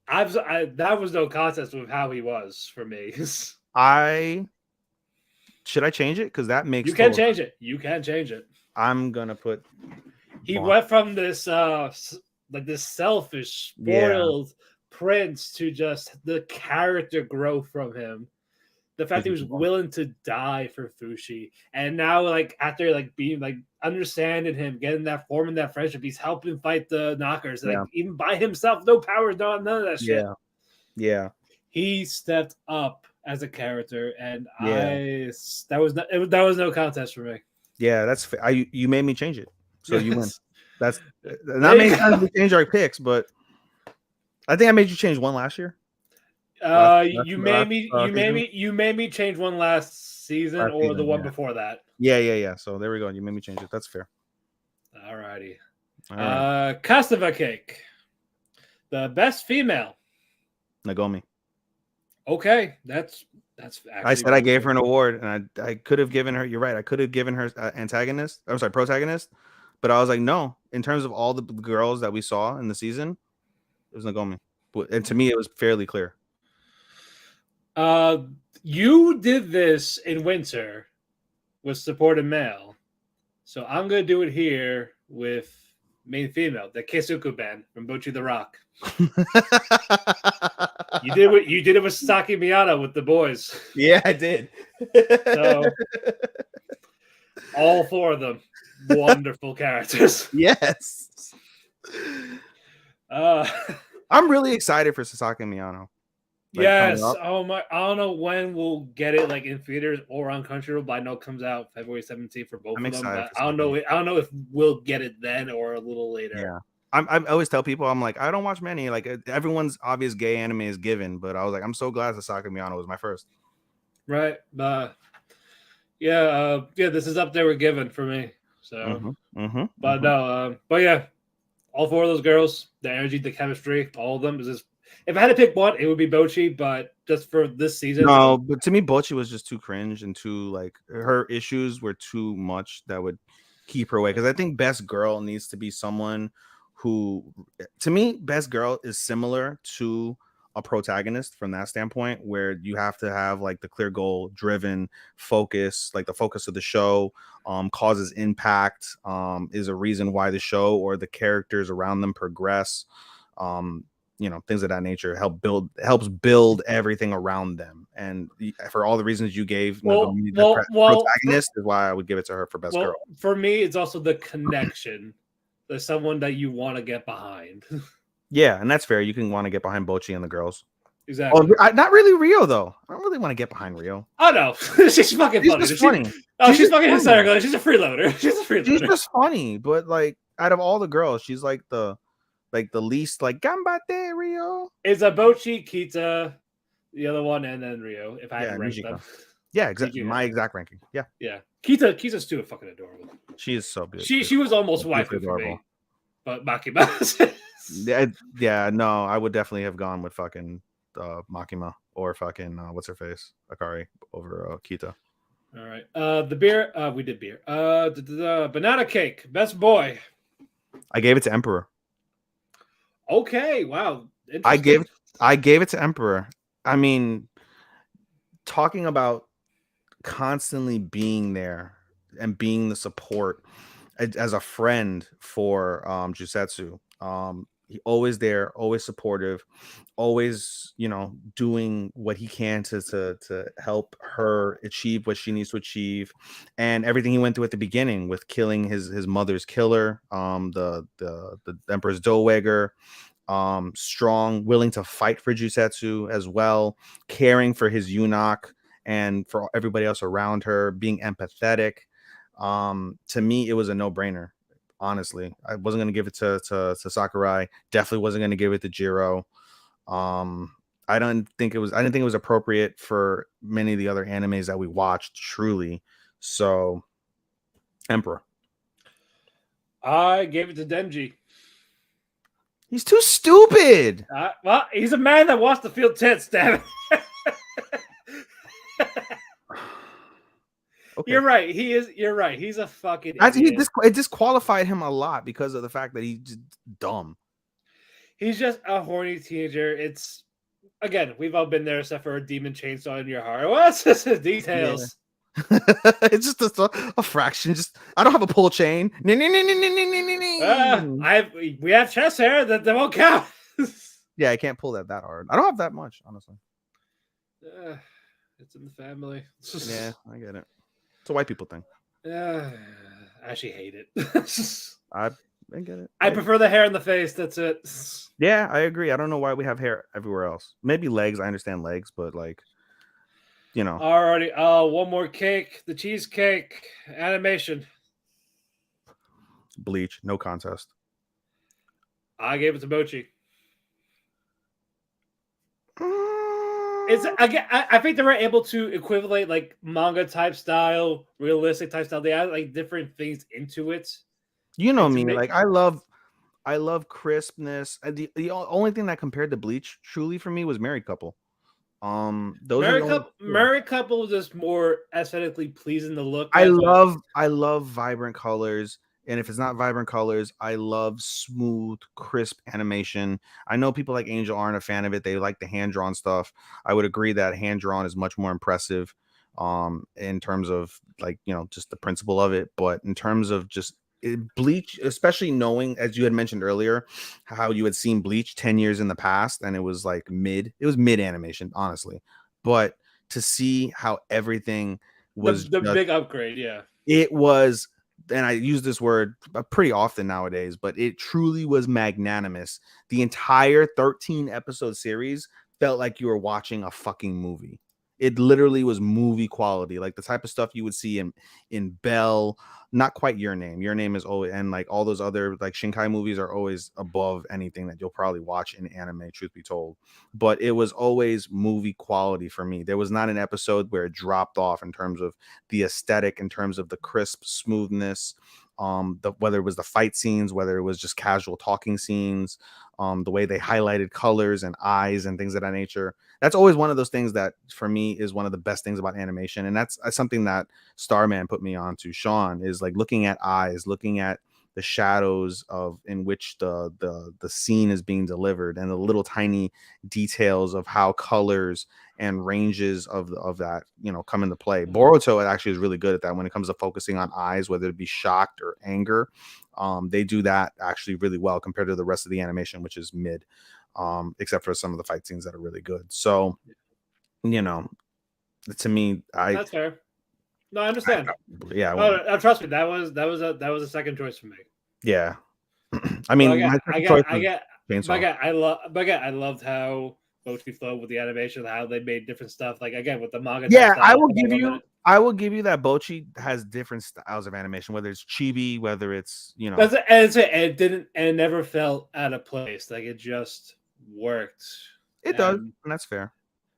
That was no contest with how he was for me. Should I change it? Because that makes you can change it. You can change it. I'm gonna put. He went from this this selfish, spoiled prince to just the character growth from him. The fact he was willing to die for Fushi, and now after being understanding him, getting that forming that friendship, he's helping fight the knockers, even by himself, no powers, none of that shit. Yeah. He stepped up as a character, and that was no contest for me. Yeah, that's you made me change it, so you win. That's not many times we change our picks, but I think I made you change one last year. You made me change one last season or the one before that. Yeah. So there we go. You made me change it. That's fair. Alrighty. All right. Kastava cake. The best female. Nagomi. Okay, that's I said I gave her an award, and I could have given her. You're right. I could have given her protagonist, but I was like, no. In terms of all the girls that we saw in the season, it was Nagomi, and to me, it was fairly clear. You did this in winter with supported male, so I'm gonna do it here with main female, the Keisuku band from Bocchi the Rock. You did it with Sasaki Miyano with the boys. Yeah, I did. So all 4 of them, wonderful characters. Yes. I'm really excited for Sasaki Miyano. Yes. Oh my! I don't know when we'll get it in theaters or on Crunchyroll, but I know it comes out February 17th for both of them. I don't know if we'll get it then or a little later. Yeah. I always tell people, I'm like, I don't watch many. Everyone's obvious gay anime is given, but I was like, I'm so glad Sasaki Miyano was my first. Right. This is up there with Given for me. So, but yeah, all 4 of those girls, the energy, the chemistry, all of them is just. If I had to pick one, it would be Bocchi, but just for this season. No, but to me, Bocchi was just too cringe and too her issues were too much that would keep her away. Because I think best girl needs to be someone who, to me, best girl is similar to a protagonist from that standpoint, where you have to have the clear goal driven focus, the focus of the show, causes impact, is a reason why the show or the characters around them progress. Things of that nature helps build everything around them. And for all the reasons you gave, protagonist is why I would give it to her for best girl. For me, it's also the connection. There's someone that you want to get behind. Yeah, and that's fair. You can want to get behind Bocchi and the girls. Exactly. Not really Rio though. I don't really want to get behind Rio. Oh no, she's fucking funny. She's funny. She's fucking hysterical. She's a freeloader. She's just funny, but out of all the girls, she's like the least like Gambate Rio. It's Bochi, Kita, the other one, and then Rio. If I had to rank Nijika. them. Yeah, exactly. My exact ranking. Yeah. Yeah. Kita's too fucking adorable. She is so good. She was almost waifu for me. But Makima. Yeah, no, I would definitely have gone with fucking Makima or fucking what's her face? Akari over Kita. All right. The beer, we did beer. Banana cake, best boy. I gave it to Emperor. Okay, wow. I gave it to Emperor. I mean, talking about constantly being there and being the support as a friend for Jusetsu. He always there, always supportive, always, you know, doing what he can to help her achieve what she needs to achieve, and everything he went through at the beginning with killing his mother's killer, the Emperor's Dowager, strong, willing to fight for Jusetsu as well, caring for his eunuch and for everybody else around her, being empathetic. To me, it was a no-brainer. Honestly, I wasn't going to give it to Sakurai. Definitely wasn't going to give it to Jiro. I didn't think it was appropriate for many of the other animes that we watched, truly. So, Emperor. I gave it to Denji. He's too stupid. Well, he's a man that wants to feel tits, damn it. Okay. You're right. You're right. He's a fucking idiot. It disqualified him a lot because of the fact that he's just dumb. He's just a horny teenager. It's, again, we've all been there except for a demon chainsaw in your heart. What's this? Details. Yeah. It's just a fraction. Just I don't have a pull chain. We have chest hair that won't count. Yeah, I can't pull that hard. I don't have that much, honestly. It's in the family. Yeah, I get it. It's a white people thing. I actually hate it. I get it. I prefer the hair in the face. That's it. Yeah, I agree. I don't know why we have hair everywhere else. Maybe legs. I understand legs, but like, you know. Alrighty. One more cake. The cheesecake animation. Bleach. No contest. I gave it to Mochi. It's again. I think they were able to equivalent like manga type style, realistic type style. They add like different things into it. You know me, like I love crispness. The only thing that compared to Bleach truly for me was Married Couple. Married Couple was just more aesthetically pleasing to look. I love vibrant colors. And if it's not vibrant colors, I love smooth, crisp animation. I know people like Angel aren't a fan of it. They like the hand-drawn stuff. I would agree that hand-drawn is much more impressive in terms of like, you know, just the principle of it. But in terms of just Bleach, especially knowing, as you had mentioned earlier, how you had seen Bleach 10 years in the past and it was like mid animation, honestly. But to see how everything was the big upgrade, yeah. It was, and I use this word pretty often nowadays, but it truly was magnanimous. The entire 13 episode series felt like you were watching a fucking movie. It literally was movie quality, like the type of stuff you would see in Bell. Not quite Your Name. Your Name is always, and like all those other like Shinkai movies are always above anything that you'll probably watch in anime, truth be told. But it was always movie quality for me. There was not an episode where it dropped off in terms of the aesthetic, in terms of the crisp smoothness, whether it was the fight scenes, whether it was just casual talking scenes, the way they highlighted colors and eyes and things of that nature. That's always one of those things that for me is one of the best things about animation. And that's something that Starman put me on to, Sean, is like looking at eyes, looking at the shadows of in which the scene is being delivered, and the little tiny details of how colors and ranges of that, you know, come into play. Boruto actually is really good at that when it comes to focusing on eyes, whether it be shocked or anger. They do that actually really well compared to the rest of the animation, which is mid, except for some of the fight scenes that are really good. So, you know, to me, that's fair. No, I understand. Trust me, that was a second choice for me. Yeah, I mean, I loved how Mochi flowed with the animation, how they made different stuff. Like again with the manga. Yeah, I will give you. I will give you that Bochi has different styles of animation, whether it's chibi, whether it's That's it. And it didn't, and it never felt out of place. Like it just worked. it does, And and that's fair.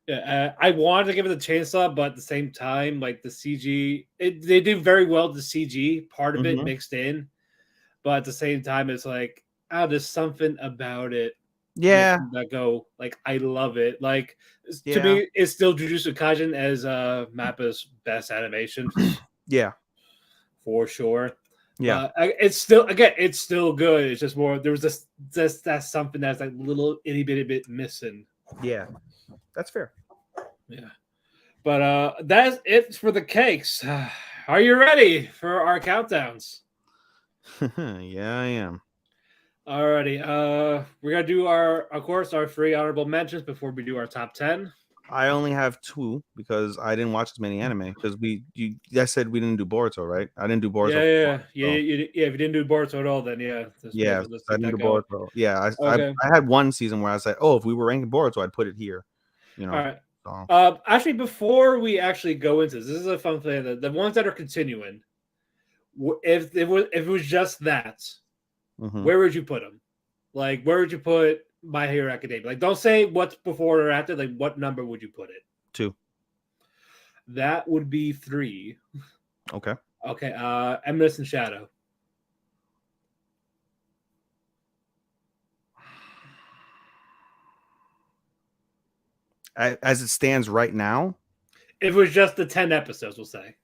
yeah, I wanted to give it a chainsaw, but at the same time, like the CG, they do very well. The CG part of it Mm-hmm. mixed in, but at the same time, it's like, oh, there's something about it Yeah, that go like I love it. Like to yeah, me, it's still Jujutsu Kaisen as Mappa's best animation yeah, for sure. yeah, But it's still it's still good. It's just more there was just that's something that's like little itty bitty bit missing. yeah. That's fair. Yeah. But that's it for the cakes. Are you ready for our countdowns? Yeah, I am. Alrighty. We're gonna do of course, our 3 honorable mentions before we do our top 10. I only have 2 because I didn't watch as many anime because you guys said we didn't do Boruto, right? I didn't do Boruto. Yeah. If you didn't do Boruto at all, then yeah, Yeah, let's I keep didn't that do going. Boruto. Yeah, Okay. I had one season where I said, oh, if we were ranking Boruto, I'd put it here. All right. So. Actually, before we actually go into this is a fun thing. The ones that are continuing, if it was just that, where would you put them? Like, where would you put My Hero Academia? Like, don't say what's before or after. Like, what number would you put it? 2. That would be 3. Okay. Okay. Eminence and Shadow. As it stands right now, If it was just the 10 episodes, we'll say.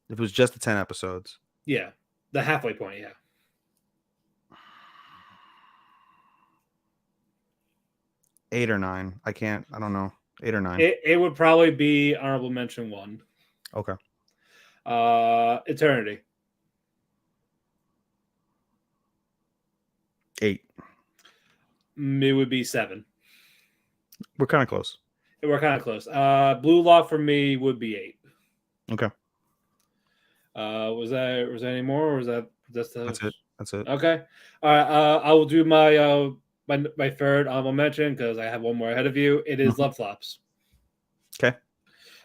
if it was just the 10 episodes. Yeah. The halfway point, yeah. 8 or 9. I don't know. 8 or 9. It would probably be honorable mention 1. Okay. Eternity. 8. It would be 7. We're kind of close. We're kind of close. Blue Lock for me would be 8. Okay. Was that any more, or was that That's it? That's it. Okay. All right. I will do my my third honorable mention because I have one more ahead of you. It is Love Flops. Okay.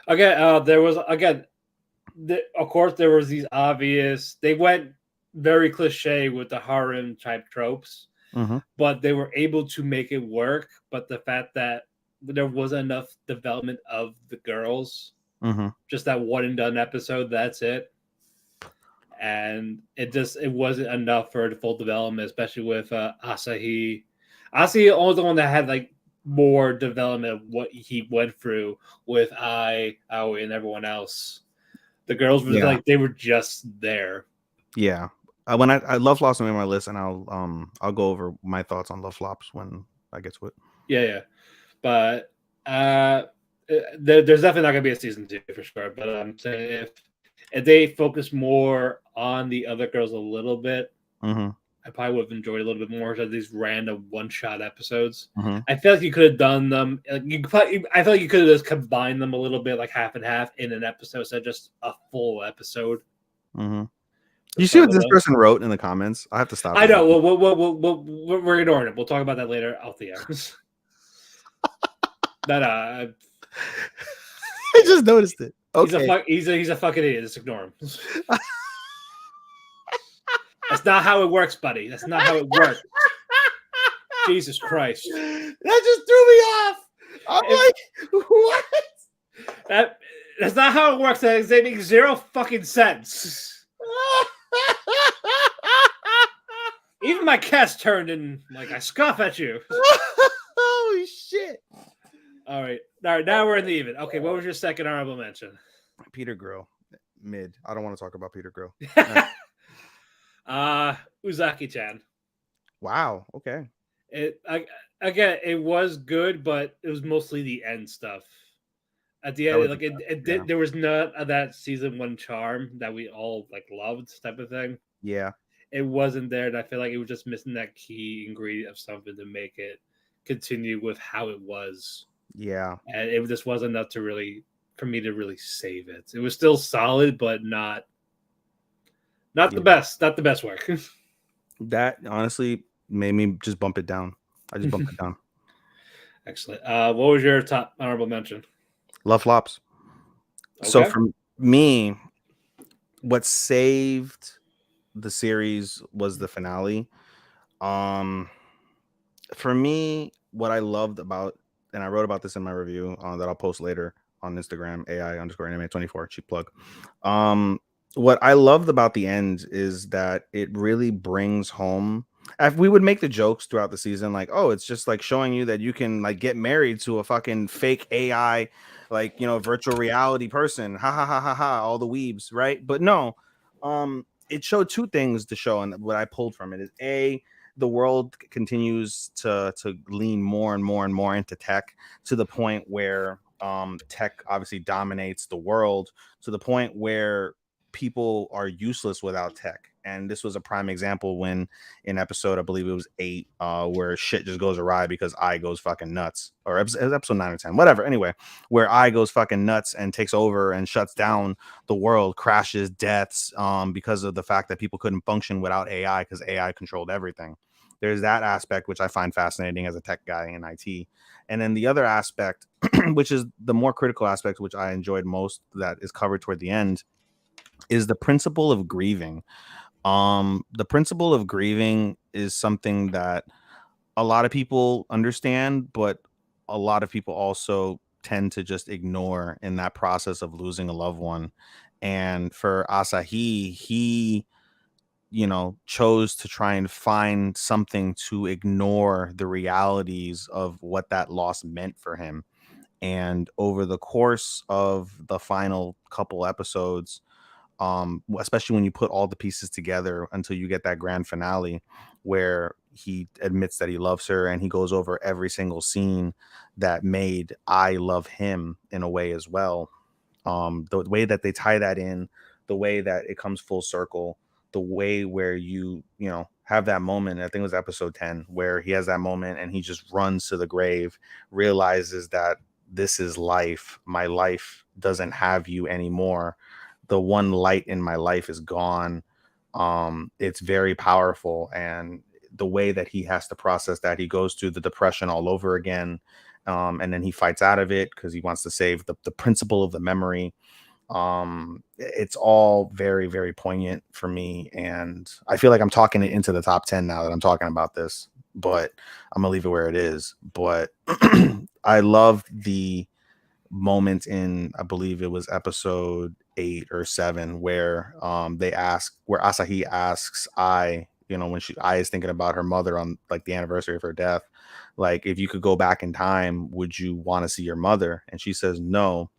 Okay. There was of course there was these obvious. They went very cliche with the harem type tropes, but they were able to make it work. But the fact that there wasn't enough development of the girls, just that one and done episode. That's it. And it wasn't enough for the full development, especially with Asahi. Asahi only the one that had like more development of what he went through with Aoi, and everyone else. The girls were like they were just there. Yeah. When I Love Flops on my list, and I'll go over my thoughts on Love Flops when I get to it. Yeah. But there's definitely not gonna be a season 2 for sure. But I'm saying if they focus more on the other girls a little bit, I probably would have enjoyed a little bit more of these random one-shot episodes. I feel like you could have done them. I feel like you could have just combined them a little bit, like half and half in an episode, instead of just a full episode. You see what this person wrote in the comments? I have to stop. I know. We're ignoring it. We'll talk about that later off the air. I just noticed it. Okay. He's a fucking idiot. Just ignore him. That's not how it works, buddy. That's not how it works. Jesus Christ. That just threw me off. I'm like, what? That's not how it works. They make zero fucking sense. Even my cat's turned and like I scoff at you. Holy shit. All right. Now we're in the even. Okay, what was your second honorable mention? Peter Grill. Mid. I don't want to talk about Peter Grill. Uzaki-chan. Wow. Okay. It was good, but it was mostly the end stuff. At the end, there was none of that season 1 charm that we all like loved, type of thing. Yeah. It wasn't there, and I feel like it was just missing that key ingredient of something to make it continue with how it was. Yeah. And it just wasn't enough for me to really save it. It was still solid, but not the best. Not the best work. That honestly made me just bump it down. I just bumped it down. Excellent. What was your top honorable mention? Love Flops. Okay. So me, what saved the series was the finale. Um, for me, what I loved about, and I wrote about this in my review that I'll post later on Instagram, AI_anime24, cheap plug. What I loved about the end is that it really brings home. If we would make the jokes throughout the season, like, oh, it's just like showing you that you can like get married to a fucking fake AI, like, virtual reality person. Ha ha ha ha ha, all the weebs, right? But no, it showed two things to show, and what I pulled from it is the world continues to lean more and more and more into tech, to the point where tech obviously dominates the world, to the point where people are useless without tech. And this was a prime example when in episode, I believe it was 8, where shit just goes awry because I goes fucking nuts, or episode 9 or 10, whatever. Anyway, where I goes fucking nuts and takes over and shuts down the world, crashes, deaths, because of the fact that people couldn't function without AI because AI controlled everything. There's that aspect, which I find fascinating as a tech guy in IT. And then the other aspect, which is the more critical aspect, which I enjoyed most, that is covered toward the end, is the principle of grieving. The principle of grieving is something that a lot of people understand, but a lot of people also tend to just ignore in that process of losing a loved one. And for Asahi, he chose to try and find something to ignore the realities of what that loss meant for him. And over the course of the final couple episodes, especially when you put all the pieces together until you get that grand finale where he admits that he loves her, and he goes over every single scene that made I love him in a way as well. The way that they tie that in, the way that it comes full circle, the way where you have that moment, I think it was episode 10, where he has that moment and he just runs to the grave, realizes that this is life, my life doesn't have you anymore, the one light in my life is gone. It's very powerful, and the way that he has to process that, he goes through the depression all over again, and then he fights out of it because he wants to save the principle of the memory. It's all very, very poignant for me, and I feel like I'm talking it into the top 10 now that I'm talking about this, but I'm gonna leave it where it is. But I love the moment in, I believe it was episode 8 or 7, where where Asahi asks when I is thinking about her mother on like the anniversary of her death, like, if you could go back in time, would you want to see your mother? And she says no,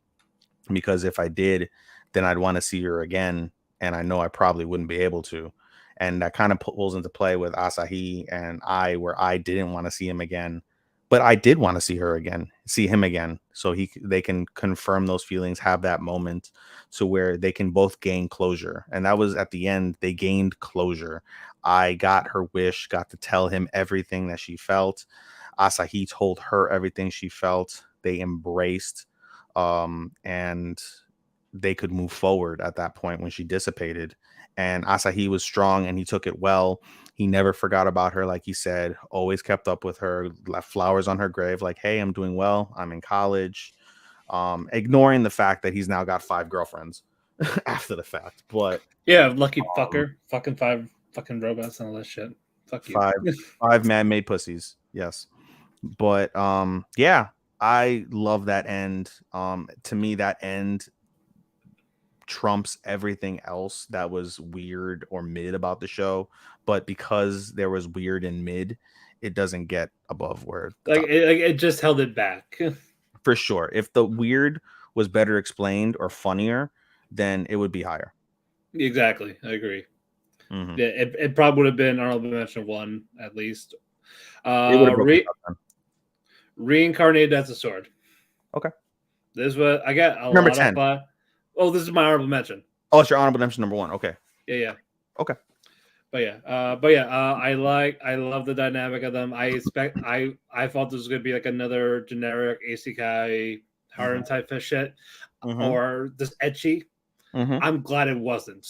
because if I did, then I'd want to see her again, and I know I probably wouldn't be able to. And that kind of pulls into play with Asahi and where I didn't want to see him again, but I did want to see him again, so they can confirm those feelings, have that moment to where they can both gain closure. And that was at the end, they gained closure. I got her wish, got to tell him everything that she felt. Asahi told her everything she felt. They embraced, and they could move forward at that point when she dissipated. And Asahi was strong and he took it well. He never forgot about her, like he said, always kept up with her, left flowers on her grave, like, hey, I'm doing well, I'm in college. Ignoring the fact that he's now got 5 girlfriends after the fact. But Yeah, lucky fucker. Fucking 5 fucking robots and all that shit. Fuck you. 5 man-made pussies. Yes. But yeah, I love that end. To me, that end trumps everything else that was weird or mid about the show. But because there was weird and mid, it doesn't get above where the Like top. it just held it back. For sure. If the weird was better explained or funnier, then it would be higher. Exactly, I agree. Mm-hmm. Yeah, it probably would have been honorable mention 1 at least. It would have broken the top 10. Reincarnated as a sword. Okay. This was I got a Number lot 10. of oh, this is my honorable mention. Oh, it's your honorable mention number 1. Okay. Yeah. Okay. I love the dynamic of them. I thought this was gonna be like another generic isekai harem type of shit, or this ecchi. I'm glad it wasn't.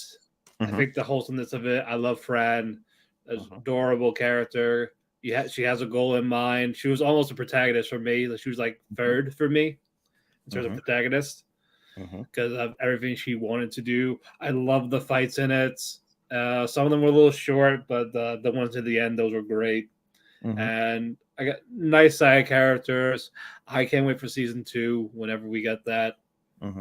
I think the wholesomeness of it. I love Fran, adorable character. She has a goal in mind. She was almost a protagonist for me. She was like third for me in terms of protagonist. because of everything she wanted to do. I love the fights in it. Some of them were a little short, but the ones at the end, those were great. And I got nice side characters. I can't wait for season 2 whenever we get that.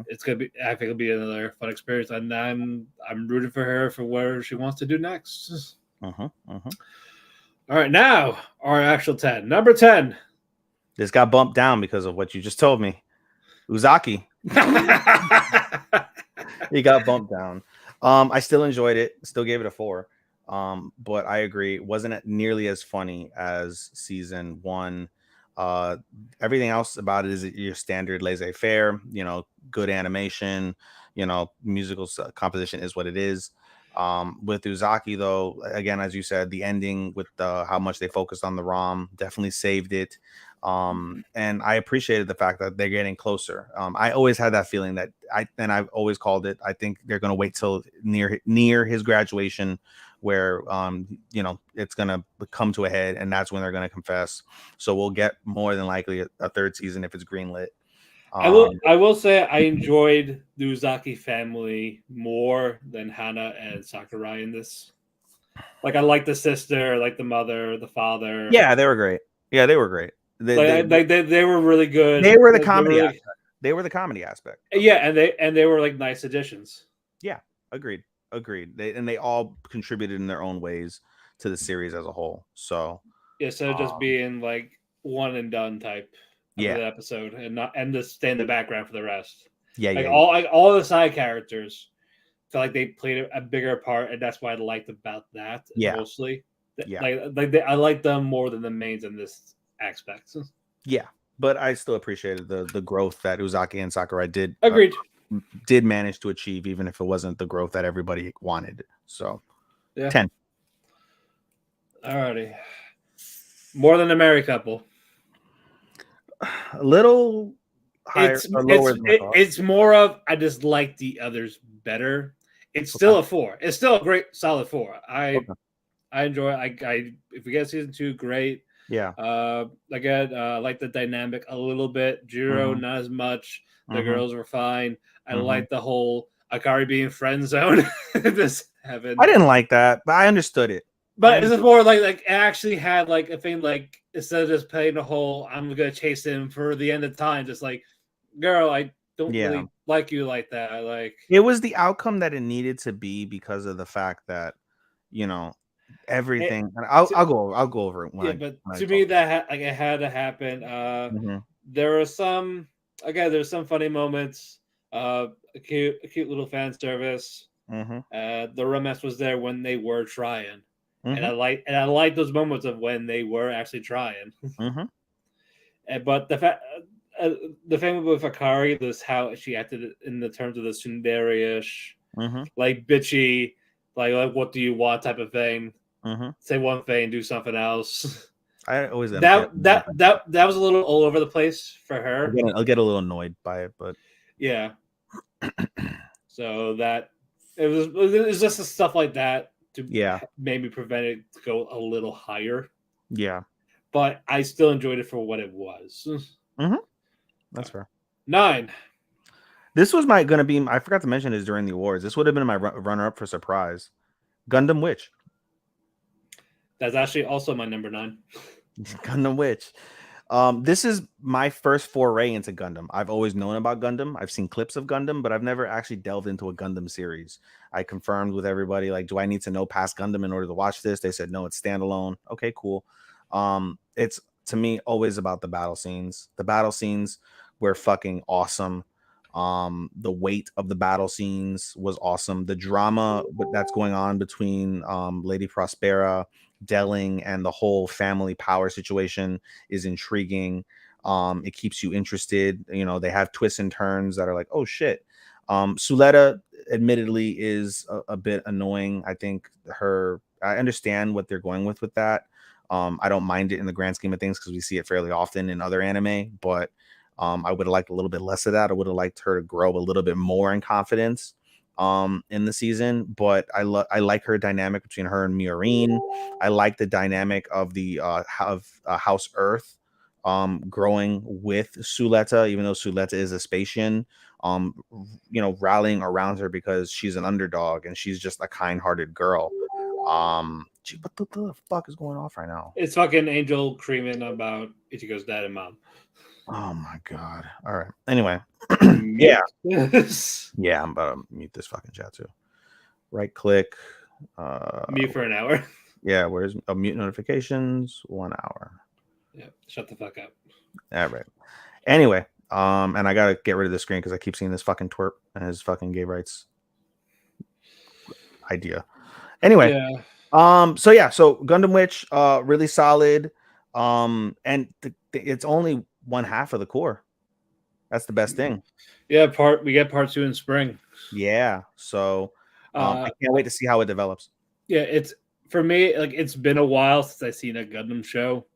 It's gonna be. I think it'll be another fun experience, and I'm rooting for her for where she wants to do next. All right, now our actual 10. Number 10. This got bumped down because of what you just told me. Uzaki. He got bumped down. I still enjoyed it. Still gave it a 4. But I agree, it wasn't nearly as funny as season 1. Everything else about it is your standard laissez-faire, good animation, musical composition is what it is. With Uzaki, though, again, as you said, the ending with how much they focused on the ROM definitely saved it. And I appreciated the fact that they're getting closer. I always had that feeling that I've always called it. I think they're going to wait till near his graduation where it's going to come to a head, and that's when they're going to confess. So we'll get more than likely a third season if it's greenlit. I will say I enjoyed the Uzaki family more than Hana and Sakurai in this. Like, I like the sister, I like the mother, the father. Yeah, they were great. They were really good. They were the comedy aspect. They were the comedy aspect. Yeah, and they were like nice additions. Yeah, agreed. They all contributed in their own ways to the series as a whole. So so just being like one and done type of the episode, and just stay in the background for the rest. All the side characters felt like they played a bigger part, and that's what I liked about that mostly. I like them more than the mains in this aspect. Yeah, but I still appreciated the growth that Uzaki and Sakurai did. Agreed. Did manage to achieve, even if it wasn't the growth that everybody wanted. So 10. Alrighty. More Than a Married Couple. A little higher or lower than it's more of I just like the others better. It's still a 4. It's still a great solid 4. I enjoy it. I if we get season 2, great. Yeah. Again, I like the dynamic a little bit. Jiro, not as much. The girls were fine. I like the whole Akari being friend zone. This heaven. I didn't like that, but I understood it. But it's more like it actually had like a thing, like instead of just playing the whole I'm gonna chase him for the end of time, just like, girl, I don't really like you like that. It was the outcome that it needed to be because of the fact that everything. I'll go over it. To me, that it had to happen. There were some. Again, there's some funny moments. A cute little fan service. The romance was there when they were trying, and I like those moments of when they were actually trying. But the thing with Akari is how she acted in the terms of the tsundere-ish, like bitchy, like what do you want type of thing. Say one thing, do something else. I always that was a little all over the place for her. I'll get a little annoyed by it, but yeah. So that it was just stuff like that to maybe prevent it to go a little higher. Yeah, but I still enjoyed it for what it was. That's fair. 9. This was gonna be. I forgot to mention this during the awards. This would have been my runner-up for surprise. Gundam Witch. That's actually also my number 9. Gundam Witch. This is my first foray into Gundam. I've always known about Gundam. I've seen clips of Gundam, but I've never actually delved into a Gundam series. I confirmed with everybody, like, do I need to know past Gundam in order to watch this? They said, no, it's standalone. Okay, cool. It's, to me, always about the battle scenes. The battle scenes were fucking awesome. The weight of the battle scenes was awesome. The drama that's going on between Lady Prospera, Delling, and the whole family power situation is intriguing. It keeps you interested. They have twists and turns that are like, oh shit. Suletta admittedly is a bit annoying. I think I understand what they're going with that. I don't mind it in the grand scheme of things because we see it fairly often in other anime, but I would have liked a little bit less of that. I would have liked her to grow a little bit more in confidence in the season, but I like her dynamic between her and Miorine. I like the dynamic of the House Earth growing with Suletta, even though Suletta is a Spatian, rallying around her because she's an underdog and she's just a kind-hearted girl. What the fuck is going off right now? It's fucking Angel screaming about Ichigo's dad and mom. Oh my god. All right. Anyway. Yeah. Yeah, I'm about to mute this fucking chat too. Right click. Mute for an hour. Yeah, where's mute notifications? 1 hour. Yeah, shut the fuck up. All right. Anyway, and I gotta get rid of the screen because I keep seeing this fucking twerp and his fucking gay rights idea. Anyway, so Gundam Witch, really solid. And it's only one half of the core. That's the best thing. Yeah, we get part 2 in spring. Yeah, so I can't wait to see how it develops. Yeah, it's for me, like, it's been a while since I've seen a Gundam show.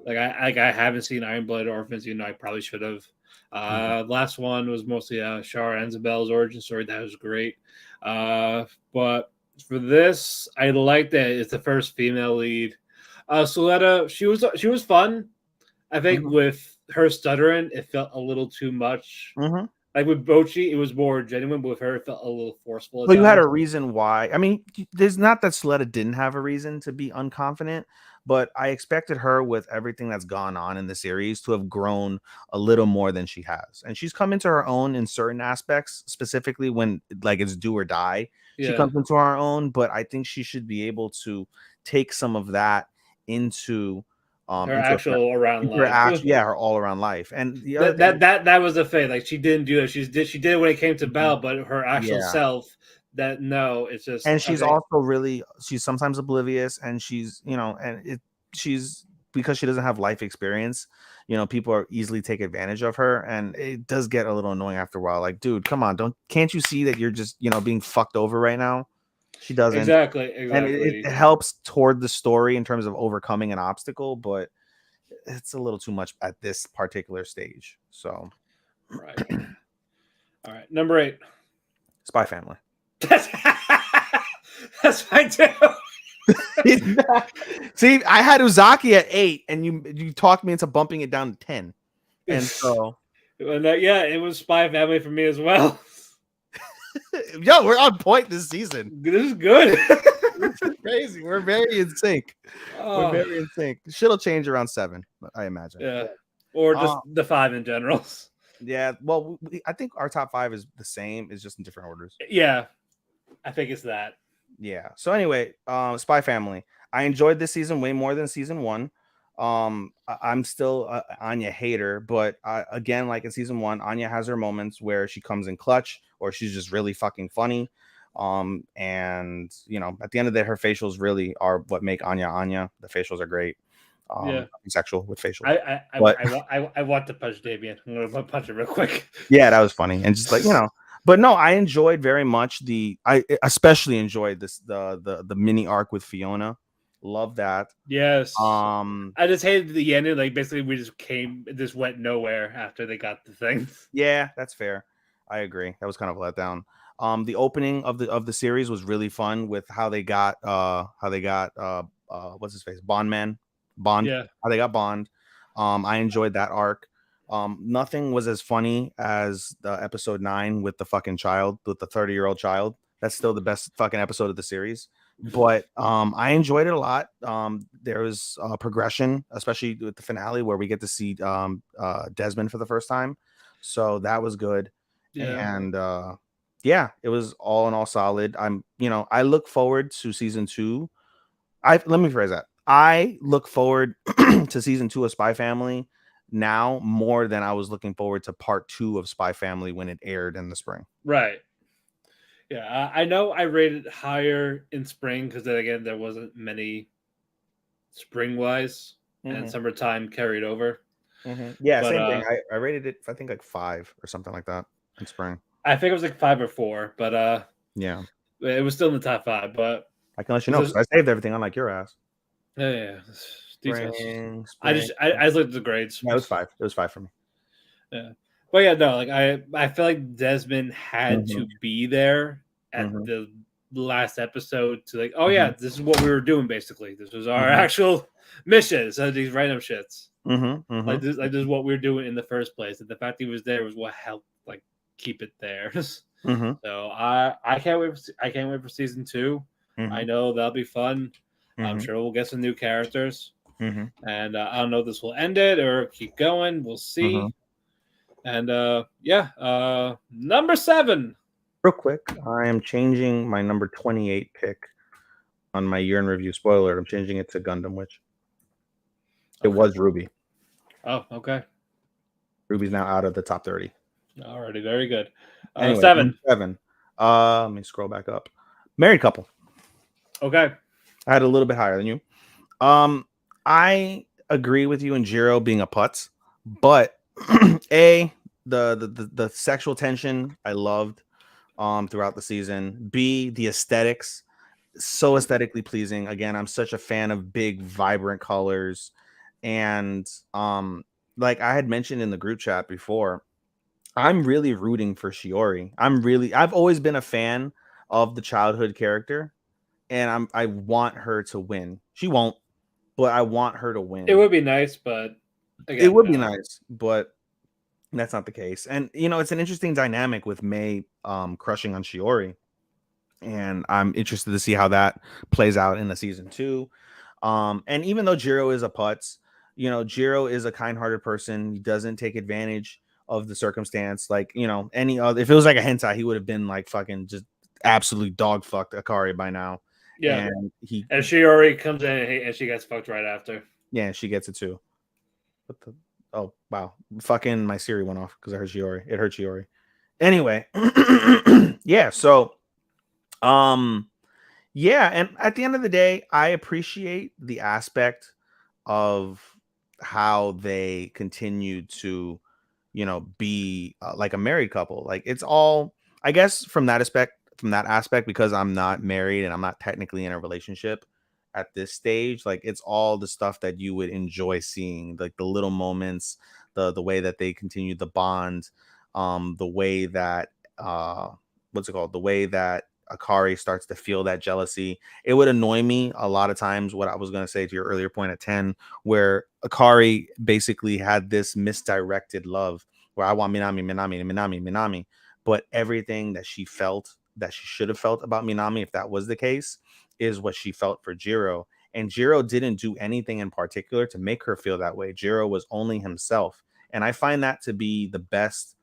Like I haven't seen Iron Blood Orphans, I probably should have. Last one was mostly Shara Enzabel's origin story. That was great. But for this, I like that it's the first female lead. Suletta, she was fun. I think with her stuttering, it felt a little too much. Like with Bochi, it was more genuine, but with her, it felt a little forceful. Well, you had a reason why. I mean, there's not that Suletta didn't have a reason to be unconfident, but I expected her, with everything that's gone on in the series, to have grown a little more than she has. And she's come into her own in certain aspects, specifically when like it's do or die. Yeah. She comes into her own, but I think she should be able to take some of that into her actual all-around life. Her all-around life. And the other that was the thing. Like, she didn't do it. She did it when it came to Belle, but her actual self, it's just. And she's also she's sometimes oblivious, and she's she's, because she doesn't have life experience, people are easily take advantage of her, and it does get a little annoying after a while. Like, dude, come on, can't you see that you're just being fucked over right now? She doesn't. Exactly. And it helps toward the story in terms of overcoming an obstacle, but it's a little too much at this particular stage. So, right. All right. Number 8. Spy Family. That's fine too. See, I had Uzaki at 8, and you talked me into bumping it down to 10. And so, it was Spy Family for me as well. Yo, we're on point this season. This is good. This is crazy. We're very in sync. We're very in sync. Shit'll change around 7, I imagine. Yeah, or just the 5 in general. Yeah, well, I think our top 5 is the same. It's just in different orders. Yeah, I think it's that. Yeah. So anyway, Spy Family. I enjoyed this season way more than season 1. I'm still Anya hater, but again, like in season 1, Anya has her moments where she comes in clutch, or she's just really fucking funny. And at the end of the day, her facials really are what make Anya. The facials are great. Sexual with facial. I want to punch Damien. I'm gonna punch him real quick. Yeah, that was funny, and just like but no, I enjoyed very much I especially enjoyed the mini arc with Fiona. Love that. Yes. I just hated the ending. Like, basically, we just went nowhere after they got the thing. Yeah, that's fair. I agree. That was kind of a letdown. The opening of the series was really fun with how they got what's his face, Bond. Yeah. How they got Bond. I enjoyed that arc. Nothing was as funny as the episode 9 with the fucking child, with the 30-year-old child. That's still the best fucking episode of the series. But I enjoyed it a lot. There was progression, especially with the finale where we get to see Desmond for the first time. So that was good. Yeah. And it was all in all solid. I look forward to season 2. Let me phrase that. I look forward to season 2 of Spy Family now more than I was looking forward to part 2 of Spy Family when it aired in the spring. Right. Yeah, I know I rated higher in spring because then again there wasn't many spring wise, and summertime carried over. Yeah, but, same thing. I rated it, I think, like 5 or something like that in spring. I think it was like 5 or 4, but yeah, it was still in the top 5. But I can let you know because I saved everything unlike your ass. Yeah. Spring. I just looked at the grades. Yeah, it was 5. It was 5 for me. Yeah. But yeah, no, like I feel like Desmond had to be there at the last episode to this is what we were doing basically. This was our actual mission. So these random shits. Mm-hmm. Like Mm-hmm. this is what we were doing in the first place, and the fact he was there was what helped like keep it there. Mm-hmm. So I can't wait. I can't wait for season 2. I Mm-hmm. know that'll be fun. I'm Mm-hmm. sure we'll get some new characters, Mm-hmm. and I don't know if this will end it or keep going. We'll Mm-hmm. see. And number 7. Real quick, I am changing my number 28 pick on my year in review. Spoiler alert, I'm changing it to Gundam Witch. It Okay. was Ruby. Oh, okay. Ruby's now out of the top 30. Alrighty, very good. Anyway, 7. 7. Let me scroll back up. Married couple. Okay. I had a little bit higher than you. I agree with you in Jiro being a putz, but the sexual tension I loved throughout the season. B, the aesthetics, so aesthetically pleasing. Again, I'm such a fan of big, vibrant colors. And like I had mentioned in the group chat before, I'm really rooting for Shiori. I've always been a fan of the childhood character, and I want her to win. She won't, but I want her to It win. would be nice, but It again, would be no. nice, but that's not the case. And you know, it's an interesting dynamic with May crushing on Shiori, and I'm interested to see how that plays out in the season 2. And even though Jiro is a putz, you know, Jiro is a kind-hearted person. He doesn't take advantage of the circumstance. Like, you know, any other, if it was like a hentai, he would have been like fucking just absolutely dog fucked Akari by now. Yeah. And he, And she already comes in and she gets fucked right after. yeah, she gets it too. What the? Oh wow, fucking my Siri went off because I heard Shiori. It hurt Shiori. Anyway, yeah. So, um, yeah, and at the end of the day, I appreciate the aspect of how they continue to, you know, be like a married couple. Like it's all, I guess, from that aspect, because I'm not married and I'm not technically in a relationship at this stage. Like it's all the stuff that you would enjoy seeing, like the little moments, the way that they continue the bond, the way that what's it called, the way that Akari starts to feel that jealousy. It would annoy me a lot of times, what I was going to say to your earlier point at 10, where Akari basically had this misdirected love where I want Minami, Minami, Minami, Minami. But everything that she felt, that she should have felt about Minami, if that was the case, is what she felt for Jiro. And Jiro didn't do anything in particular to make her feel that way. Jiro was only himself. And I find that to be the best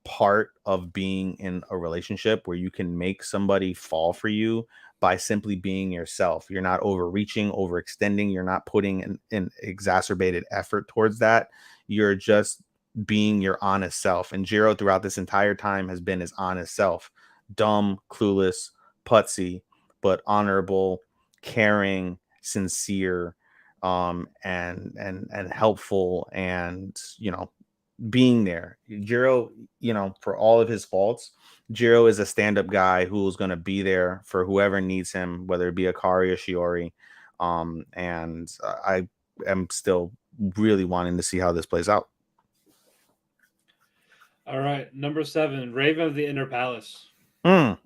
part of being in a relationship, where you can make somebody fall for you by simply being yourself. You're not overreaching, overextending. You're not putting an exacerbated effort towards that. You're just being your honest self. And Jiro throughout this entire time has been his honest self. Dumb, clueless, putsy, but honorable, caring, sincere, and helpful, and you know, being there. Jiro, you know, for all of his faults, Jiro is a stand-up guy who's going to be there for whoever needs him, whether it be Akari or Shiori. And I am still really wanting to see how this plays out. All right, number 7, Raven of the Inner Palace. Mm.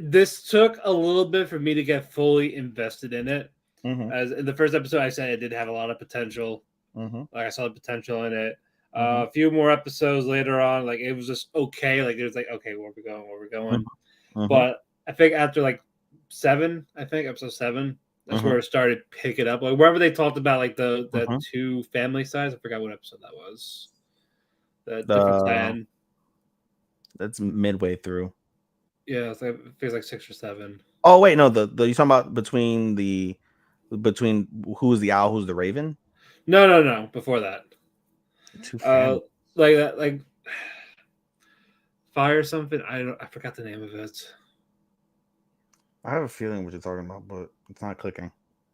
This took a little bit for me to get fully invested in it. Mm-hmm. As in the first episode, I said it did have a lot of potential. Mm-hmm. Like I saw the potential in it. Mm-hmm. A few more episodes later on, like it was just okay. Like it was like, okay, where we going? Where we going? Mm-hmm. But I think after like 7, I think episode 7, that's Mm-hmm. where it started picking up. Like wherever they talked about like the Mm-hmm. 2 family sides, I forgot what episode that was. The different clan. That's midway through. Yeah, it's like, it feels like 6 or 7. Oh wait, no, the you talking about between who's the owl, who's the raven? No. Before that, Two families. like that, like fire something. I forgot the name of it. I have a feeling what you're talking about, but it's not clicking.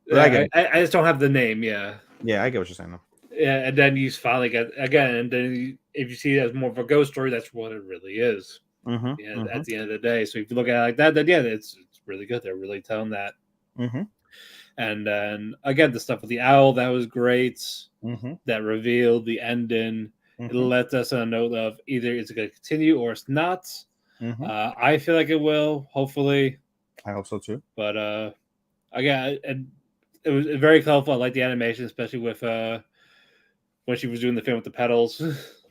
But Yeah, I just don't have the name. Yeah. Yeah, I get what you're saying though. Yeah, and then you finally get again, and then if you see it as more of a ghost story, that's what it really is. Mm-hmm. Yeah, Mm-hmm. at the end of the day. So if you look at it like that, then yeah, it's really good. They're really telling that. Mm-hmm. And then again, the stuff with the owl that was great. Mm-hmm. That revealed the ending. It Mm-hmm. lets us on a note of either it's going to continue or it's not. Mm-hmm. I feel like it will, hopefully. I hope so too. But again, and it was very colorful. I like the animation, especially with when she was doing the film with the pedals.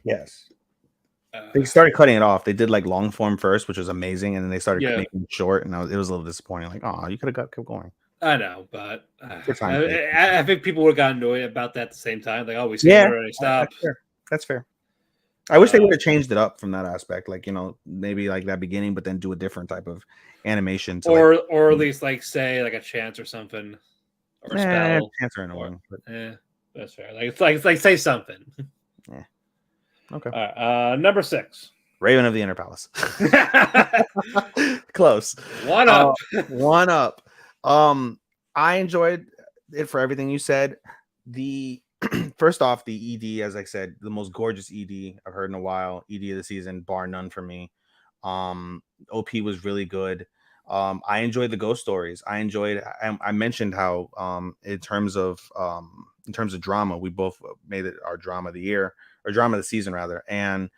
Yes. They started cutting it off. They did like long form first, which was amazing, and then they started Yeah, making it short, and it was a little disappointing. Like, oh, you could have kept going I know, but for time's sake. I think people would have gotten annoyed about that at the same time. Like, oh, we seen it Yeah, already. Stop. that's fair. That's fair. I wish they would have changed it up from that aspect, like maybe like that beginning, but then do a different type of animation to like. Or at least like say like a chance or something, or a spell, Chance are or annoying, but that's fair. Like it's like say something. yeah, okay. Number 6. Raven of the Inner Palace. Close. One up. One up. I enjoyed it for everything you said. The first off, the ED, as I said, the most gorgeous ED I've heard in a while. ED of the season, bar none for me. OP was really good. I enjoyed the ghost stories. I mentioned how in terms of drama, we both made it our drama of the year, or drama of the season rather, and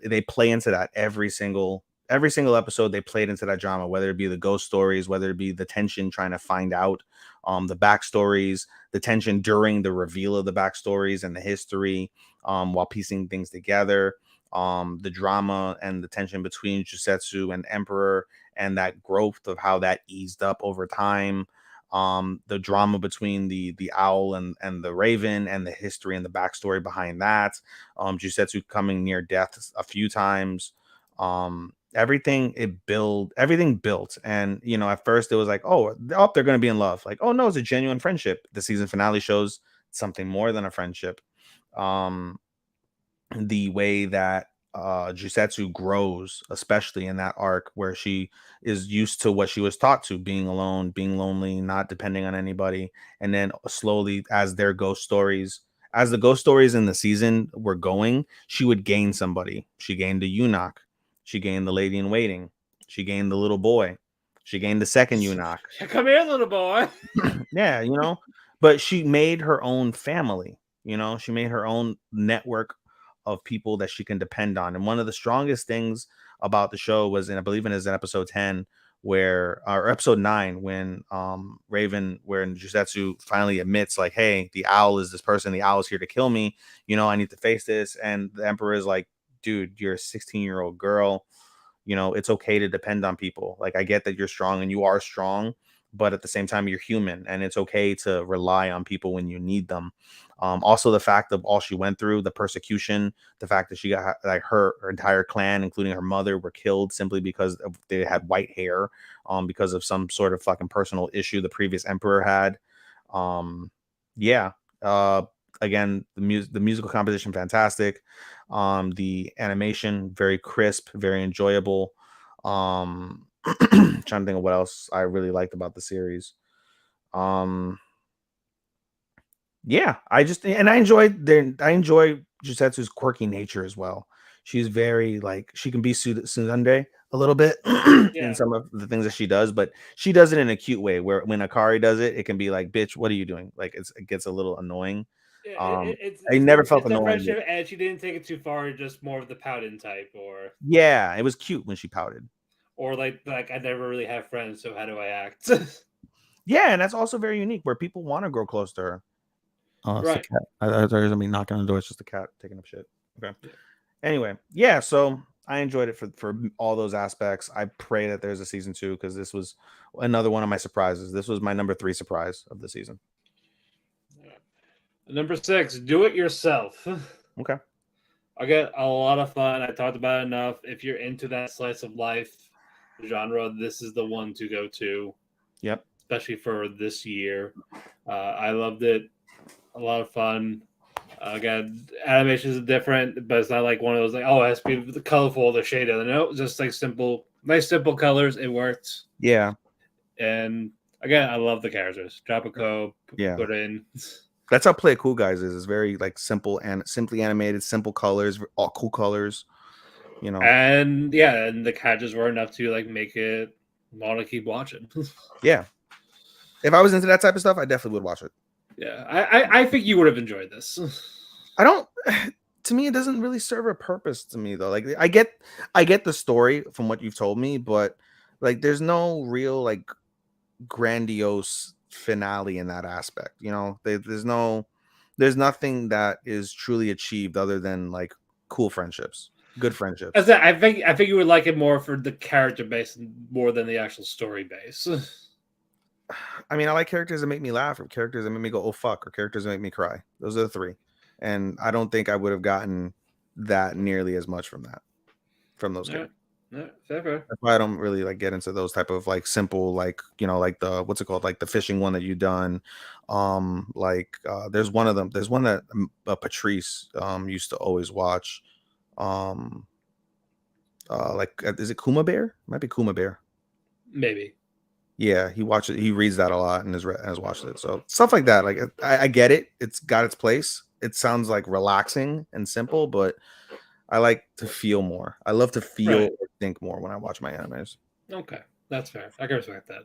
they play into that every single episode. They played into that drama, whether it be the ghost stories, whether it be the tension trying to find out the backstories, the tension during the reveal of the backstories and the history, while piecing things together, the drama and the tension between Jusetsu and Emperor, and that growth of how that eased up over time, the drama between the owl and the raven, and the history and the backstory behind that, Jusetsu coming near death a few times, everything built. And at first it was like, oh, they're going to be in love. Like, oh no, it's a genuine friendship. The season finale shows something more than a friendship. The way that Jusetsu grows, especially in that arc where she is used to what she was taught to, being alone, being lonely, not depending on anybody. And then slowly, as the ghost stories in the season were going, she would gain somebody. She gained a eunuch. She gained the lady in waiting. She gained the little boy. She gained the second eunuch. Come here, little boy. Yeah, but she made her own family. She made her own network of people that she can depend on. And one of the strongest things about the show was, and I believe it is in episode 10, or episode 9, when when Jusetsu finally admits, like, hey, the owl is this person, the owl is here to kill me, I need to face this. And the emperor is like, dude, you're a 16-year-old girl, it's okay to depend on people. Like, I get that you're strong, and you are strong, but at the same time, you're human, and it's okay to rely on people when you need them. Also, the fact of all she went through, the persecution, the fact that she got, like, her entire clan, including her mother, were killed simply because they had white hair, because of some sort of fucking personal issue the previous emperor had. Yeah. Again, the musical composition, fantastic. The animation, very crisp, very enjoyable. Trying to think of what else I really liked about the series. Yeah, I enjoy Jusetsu's quirky nature as well. She's very, like, she can be tsundere a little bit in some of the things that she does, but she does it in a cute way, where when Akari does it, it can be like, bitch, what are you doing? Like, it gets a little annoying. I never felt it's a annoying. friendship, and she didn't take it too far. Just more of the pouting type, Yeah, it was cute when she pouted. Or like I never really have friends, so how do I act? Yeah, and that's also very unique, where people want to grow close to her. Oh, it's right. the cat. I thought there was somebody knocking on the door. It's just the cat taking up shit. Okay. Yeah. Anyway, yeah, so I enjoyed it for all those aspects. I pray that there's a season 2, because this was another one of my surprises. This was my number 3 surprise of the season. Number 6, do it yourself. Okay. I get a lot of fun. I talked about it enough. If you're into that slice of life genre, this is the one to go to. Yep. Especially for this year. I loved it. A lot of fun. Again, animations are different, but it's not like one of those like, oh, it has to be the colorful, the shade of it. No, just like nice simple colors. It works. Yeah. And again, I love the characters. Drop a code, put in. That's how Play It Cool Guys is. It's very, like, simple and simply animated, simple colors, all cool colors. And yeah, and the characters were enough to like make it want to keep watching. Yeah. If I was into that type of stuff, I definitely would watch it. Yeah, I think you would have enjoyed this. To me, it doesn't really serve a purpose to me, though. Like, I get the story from what you've told me, but, like, there's no real, like, grandiose finale in that aspect. You know, there's nothing that is truly achieved other than like cool friendships, good friendships. I think you would like it more for the character base more than the actual story base. I mean, I like characters that make me laugh, or characters that make me go, "Oh fuck," or characters that make me cry. Those are the three, and I don't think I would have gotten that nearly as much from those No, characters. no, fair. That's why I don't really like get into those type of like simple, like, you know, like the what's it called, like the fishing one that you done. There's one of them. There's one that Patrice used to always watch. Um, is it Kuma Bear? It might be Kuma Bear. Maybe. Yeah, he watches. He reads that a lot and has watched it. So stuff like that. Like I get it. It's got its place. It sounds like relaxing and simple, but I like to feel more. I love to feel Right. or think more when I watch my animes. Okay, that's fair. I can respect that.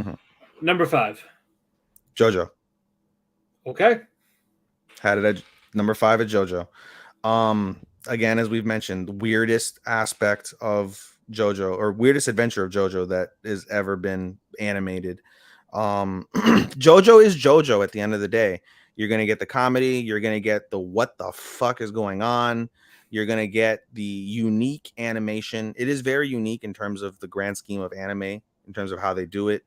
Hmm. Number 5. JoJo Okay. had it at number 5 at JoJo. Again, as we've mentioned, the weirdest aspect of JoJo, or weirdest adventure of JoJo that has ever been animated. JoJo is JoJo at the end of the day. You're gonna get the comedy, you're gonna get the what the fuck is going on, you're gonna get the unique animation. It is very unique in terms of the grand scheme of anime, in terms of how they do it.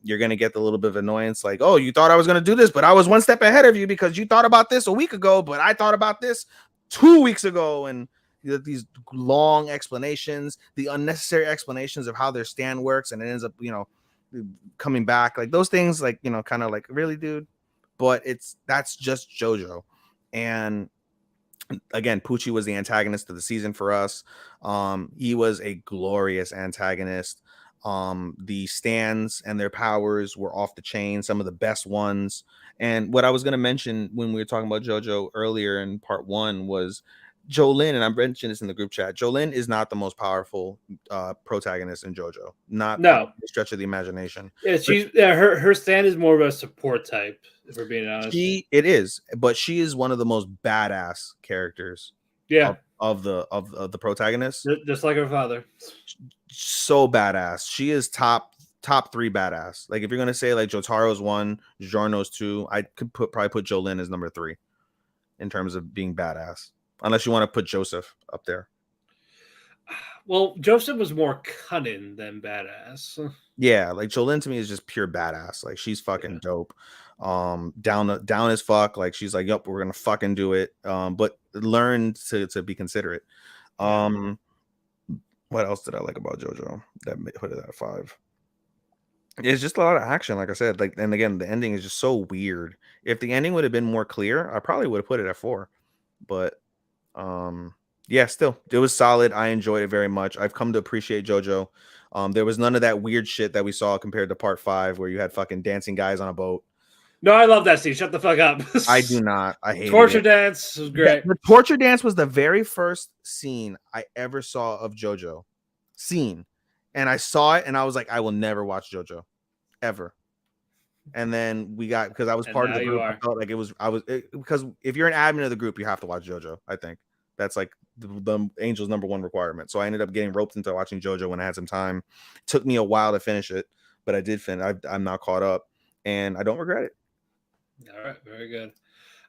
You're gonna get the little bit of annoyance, like, oh, you thought I was gonna do this, but I was one step ahead of you because you thought about this a week ago, but I thought about this 2 weeks ago. And these long explanations, the unnecessary explanations of how their stand works, and it ends up, you know, coming back, like those things, like, you know, kind of like, really, dude. But that's just JoJo. And again, Pucci was the antagonist of the season for us. He was a glorious antagonist. The stands and their powers were off the chain, some of the best ones. And what I was going to mention when we were talking about JoJo earlier in part 1 was Jolene, and I mentioned this in the group chat. Jolene is not the most powerful protagonist in JoJo, not by No. any stretch of the imagination. Yeah, But her stand is more of a support type, if we're being honest. it is, but she is one of the most badass characters Yeah, of the protagonist. just like her father. So badass. She is top 3 badass. Like, if you're gonna say like Jotaro's 1, Giorno's 2, I could probably put Jolene as number 3 in terms of being badass. Unless you want to put Joseph up there. Well, Joseph was more cunning than badass. Yeah, like Jolene to me is just pure badass. Like, she's fucking dope. Down as fuck. Like, she's like, yup, we're gonna fucking do it. But learn to be considerate. Yeah. What else did I like about JoJo that put it at 5? It's just a lot of action, like I said. Like, and again, the ending is just so weird. If the ending would have been more clear, I probably would have put it at 4. But yeah, still, it was solid. I enjoyed it very much. I've come to appreciate JoJo. There was none of that weird shit that we saw compared to part 5, where you had fucking dancing guys on a boat. No, I love that scene. Shut the fuck up. I do not. I hate Torture it. dance was great. The torture dance was the very first scene I ever saw of JoJo. And I saw it and I was like, I will never watch JoJo ever. And then we got, because I was part of the group, I felt like because if you're an admin of the group, you have to watch JoJo. I think that's like the Angel's number 1 requirement. So I ended up getting roped into watching JoJo when I had some time. It took me a while to finish it, but I did finish. I'm now caught up and I don't regret it. All right, very good.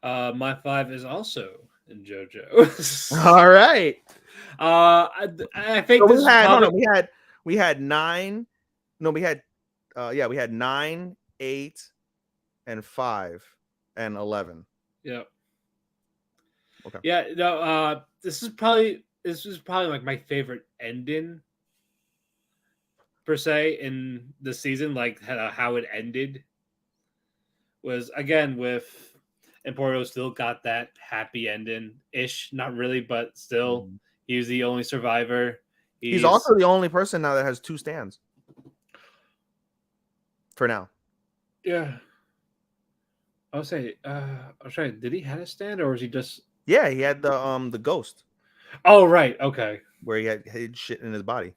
My 5 is also in JoJo. All right. I think So this we had 9. No, we had we had 9, 8, and 5, and 11. Yeah. Okay. Yeah. No. This is probably like my favorite ending per se in the season. Like how it ended was, again, with Emporio still got that happy ending ish. Not really, but still, he was the only survivor. He's also the only person now that has 2 stands. For now. Yeah. I was saying, did he have a stand or was he just? Yeah, he had the ghost. Oh, right. Okay. Where he had hid shit in his body.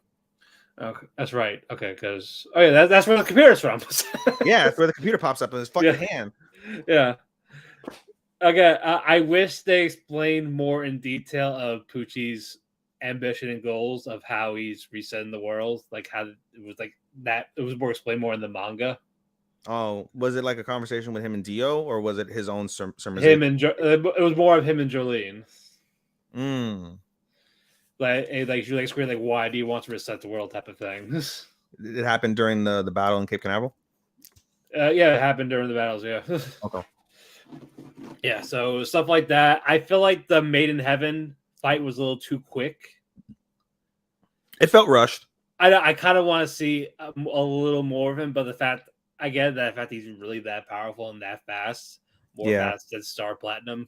Okay, that's right. Okay, because that's where the computer's from. Yeah, that's where the computer pops up in his fucking hand. Yeah. Okay, I wish they explained more in detail of Pucci's ambition and goals of how he's resetting the world, like how it was like that. It was more explained more in the manga. Oh, was it like a conversation with him and Dio, or was it his own sermonization? It was more of him and Jolene. Mm. Like she like screamed like, "Why do you want to reset the world?" type of thing. It happened during the battle in Cape Canaveral. Yeah, it happened during the battles. Yeah. Okay. Yeah, so stuff like that. I feel like the Made in Heaven fight was a little too quick. It felt rushed. I kind of want to see a little more of him, but I get that fact he's really that powerful and that fast, more Yeah. fast than Star Platinum.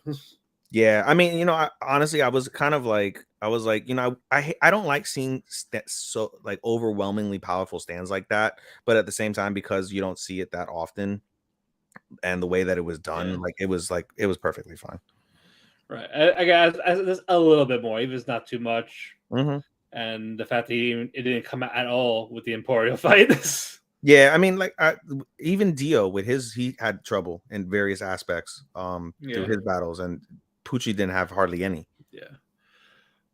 Yeah, I mean, honestly, I was kind of like, I don't like seeing so like overwhelmingly powerful stands like that, but at the same time, because you don't see it that often, and the way that it was done, it was perfectly fine. Right. I guess just a little bit more, even if it's not too much. Mm-hmm. And the fact that it didn't come out at all with the Emporio fight. Yeah, I mean, even Dio with he had trouble in various aspects through his battles, and Pucci didn't have hardly any. Yeah.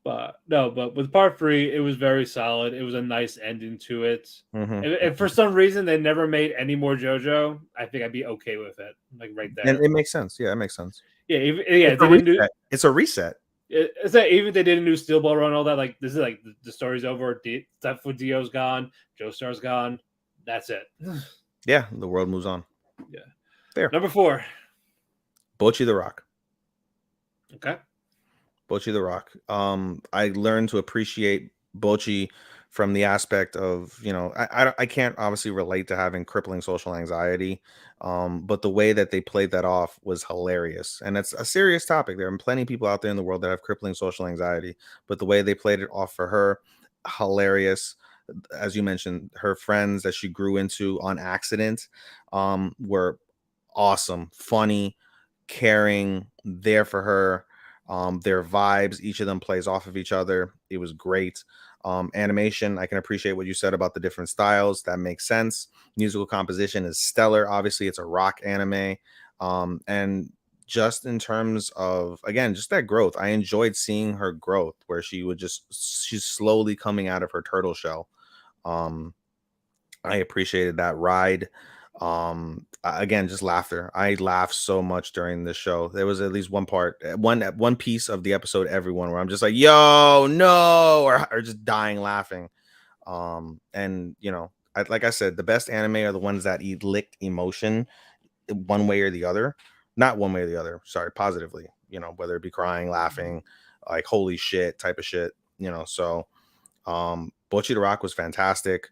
But no, but with part 3, it was very solid. It was a nice ending to it. Mm-hmm. If for some reason they never made any more JoJo, I think I'd be okay with it. Like right there. And it makes sense. Yeah, it makes sense. Yeah, It's a reset. It's a reset. It's that even if they didn't do Steel Ball Run, all that, like this is like the story's over. Stuff with Dio's gone, Joestar's gone. That's it. Yeah, the world moves on. Yeah. There. Number 4. Bocchi the Rock. Okay. Bocchi the Rock. I learned to appreciate Bocchi from the aspect of, I can't obviously relate to having crippling social anxiety, but the way that they played that off was hilarious, and it's a serious topic. There are plenty of people out there in the world that have crippling social anxiety, but the way they played it off for her, hilarious. As you mentioned, her friends that she grew into on accident, were awesome, funny, caring, there for her. Their vibes, each of them plays off of each other. It was great. Animation, I can appreciate what you said about the different styles. That makes sense. Musical composition is stellar. Obviously, it's a rock anime. And just in terms of, again, just that growth, I enjoyed seeing her growth where she's slowly coming out of her turtle shell. I appreciated that ride. Again, just laughter. I laughed so much during the show. There was at least one piece of the episode, everyone, where I'm just like, yo, no, or just dying laughing. And like I said, the best anime are the ones that lick emotion one way or the other. Not one way or the other, sorry, positively, whether it be crying, laughing, like holy shit type of shit, so Bocchi the Rock was fantastic.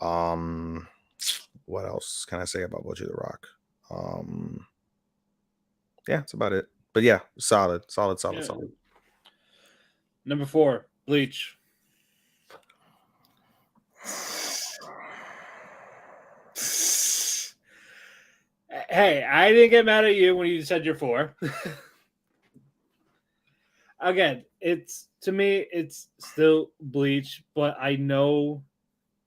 What else can I say about Bocchi the Rock? Yeah, that's about it. But yeah, solid. Number 4, Bleach. Hey, I didn't get mad at you when you said you're 4. Again, to me, it's still Bleach, but I know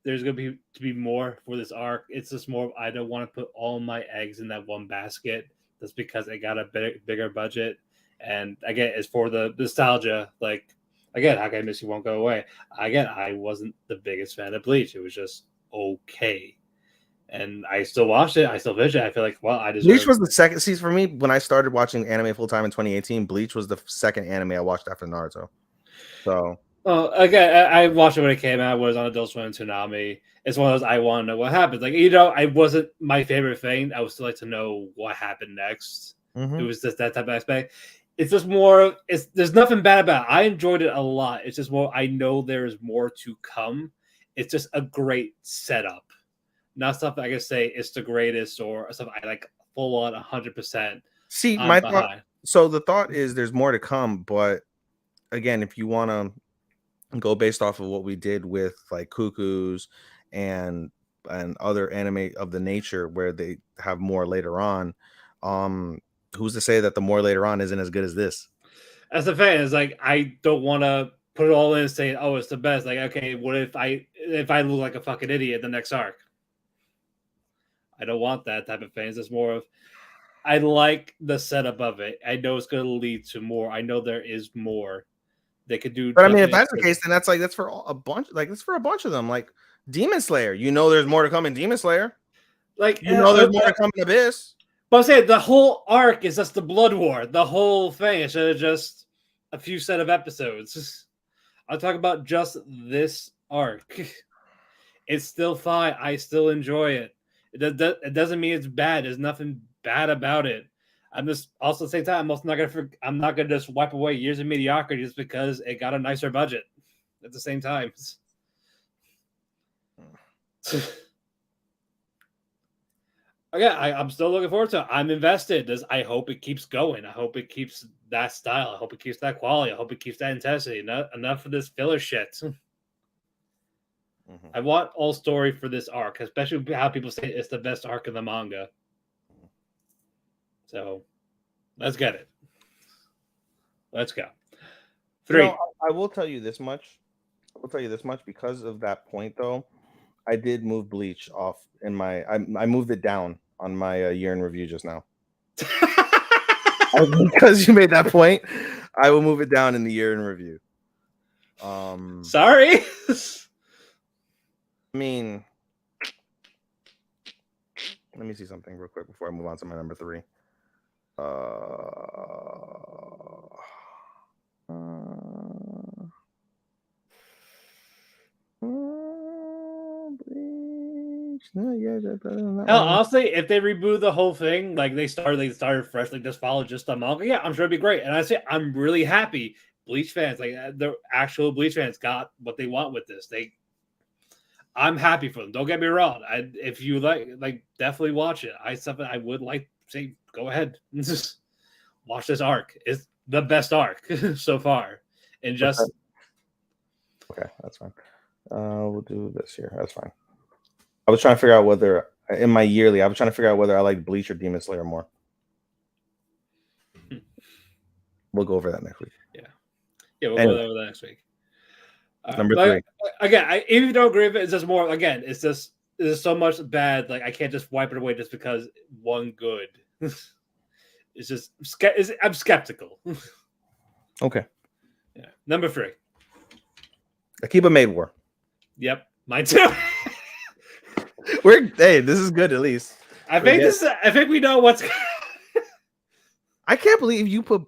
there's gonna be more for this arc. It's just more I don't want to put all my eggs in that one basket. That's because it got a bigger budget, and again, it's for the nostalgia. Like again, How Can I Miss You Won't Go Away. Again, I wasn't the biggest fan of Bleach. It was just okay, and I still watched it. I still finished it. I feel like I deserve. Bleach was the second. See, for me, when I started watching anime full time in 2018, Bleach was the second anime I watched after Naruto. So. Again, I watched it when it came out. It was on Adult Swim and Tsunami. It's one of those I want to know what happened. Like I wasn't my favorite thing. I would still like to know what happened next. Mm-hmm. It was just that type of aspect. It's just more. There's nothing bad about it. I enjoyed it a lot. It's just more. I know there is more to come. It's just a great setup. Not stuff I can say it's the greatest or stuff I like full on 100%. See, my thought. So the thought is there's more to come, but again, if you want to go based off of what we did with like Cuckoos and other anime of the nature where they have more later on, who's to say that the more later on isn't as good as this? As a fan, it's like I don't want to put it all in and say, oh, it's the best. Like, okay, what if I look like a fucking idiot the next arc? I don't want that type of fans. It's more of I like the setup of it. I know it's going to lead to more. I know there is more they could do. But I mean, if that's the case, then that's for a bunch. Like that's for a bunch of them. Like Demon Slayer, there's more to come in Demon Slayer. Like, You know, there's more to come in Abyss. But I'm saying the whole arc is just the Blood War. The whole thing instead of just a few set of episodes. I'll talk about just this arc. It's still fine. I still enjoy it. It doesn't mean it's bad. There's nothing bad about it. I'm just also at the same time. I'm not gonna just wipe away years of mediocrity just because it got a nicer budget. At the same time. Again, I'm still looking forward to it. I'm invested. I hope it keeps going. I hope it keeps that style. I hope it keeps that quality. I hope it keeps that intensity. Enough of this filler shit. I want all story for this arc, especially how people say it's the best arc in the manga. So, let's get it. Let's go. 3. I will tell you this much. Because of that point, though. I did move Bleach off in my. I moved it down on my year in review just now. Because you made that point, I will move it down in the year in review. Sorry. I mean, let me see something real quick before I move on to my number 3. Hell, honestly, if they reboot the whole thing, like they started fresh, like just follow just the manga, yeah, I'm sure it'd be great. And I say I'm really happy Bleach fans, like the actual Bleach fans, got what they want with this. I'm happy for them. Don't get me wrong. If you like, definitely watch it. Something I would like say, go ahead, just watch this arc. It's the best arc so far, and just okay, that's fine. We'll do this here. That's fine. I was trying to figure out whether in my yearly, I was trying to figure out whether I like Bleach or Demon Slayer more. We'll go over that next week. We'll go over that next week. Number 3. Again, I even don't agree with it. It's just more. Again, it's just there's so much bad. Like I can't just wipe it away just because one good. It's just I'm skeptical. Okay. Yeah. Number 3. Akiba Maid War. Yep, mine too. Hey, this is good at least. I think we know what's. I can't believe you put.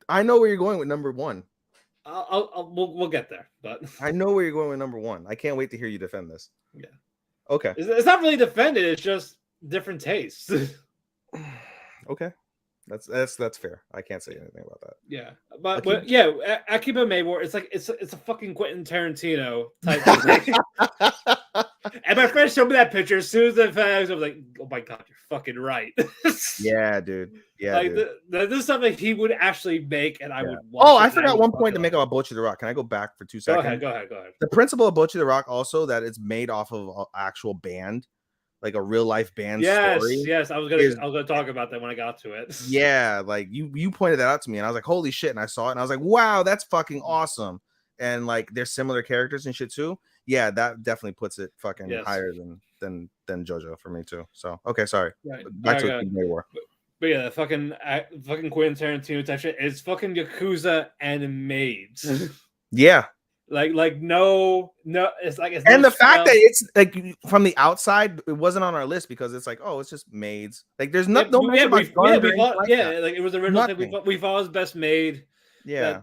I know where you're going with number 1. We'll get there, but I know where you're going with number 1. I can't wait to hear you defend this. Yeah. Okay. It's not really defended. It's just different tastes. Okay. That's fair. I can't say anything about that. Yeah, but yeah, Akiba Maid War. It's like it's a fucking Quentin Tarantino type thing. And my friend showed me that picture as soon as I was like, "Oh my god, you're fucking right." Yeah, dude. Yeah, like dude. this is something he would actually make, and I would. Watch Oh, I forgot one point to make about Bocchi the Rock. Can I go back for 2 seconds? Go ahead. The principle of Bocchi the Rock also that it's made off of an actual band, like a real life band story. Yes, I was gonna talk about that when I got to it. Yeah, like you pointed that out to me, and I was like, "Holy shit!" And I saw it, and I was like, "Wow, that's fucking awesome!" And like, there's similar characters and shit too. Yeah, that definitely puts it fucking higher than JoJo for me too. So okay, sorry. Right. Back to May War. But yeah, fucking Quentin Tarantino type shit. It's fucking Yakuza and maids. Yeah. Like no, it's like and the fact that it's like from the outside, it wasn't on our list because it's like, oh, it's just maids. Like there's no mention about like it was the original thing. We thought was best maid. Yeah.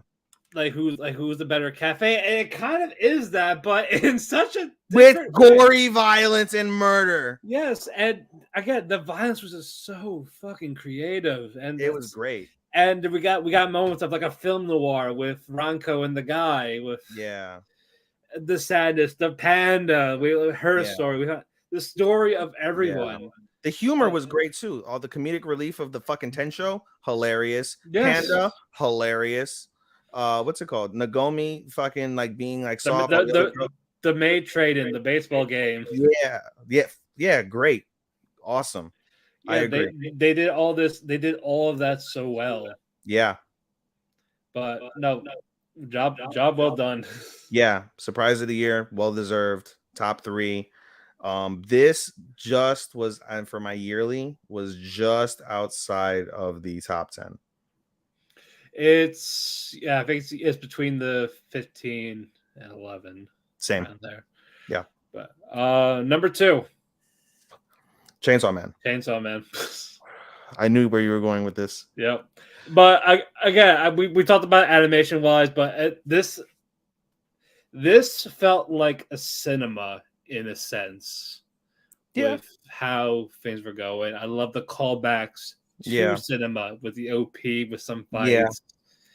Who's the better cafe? And it kind of is that, but in such a with gory violence and murder. Yes, and again, the violence was just so fucking creative, and it was great. And we got moments of like a film noir with Ranko and the guy with the sadness, the panda, story. We had the story of everyone. Yeah. The humor was great too. All the comedic relief of the fucking Tensho, hilarious. Yes. Panda, hilarious. What's it called? Nagomi, fucking like being like soft. The maid trade in the baseball game. Yeah, great, awesome. Yeah, I agree. They did all this. They did all of that so well. Yeah, but no, job well done. Yeah, surprise of the year, well deserved. Top 3. This just was, and for my yearly was just outside of the top 10. I think it's between the 15 and 11. Same there. Yeah. But number 2. Chainsaw Man. Chainsaw Man. I knew where you were going with this. Yep. But we talked about animation wise, but this felt like a cinema in a sense Yeah. with how things were going. I love the callbacks to Yeah. cinema with the OP, with some Yeah. fights.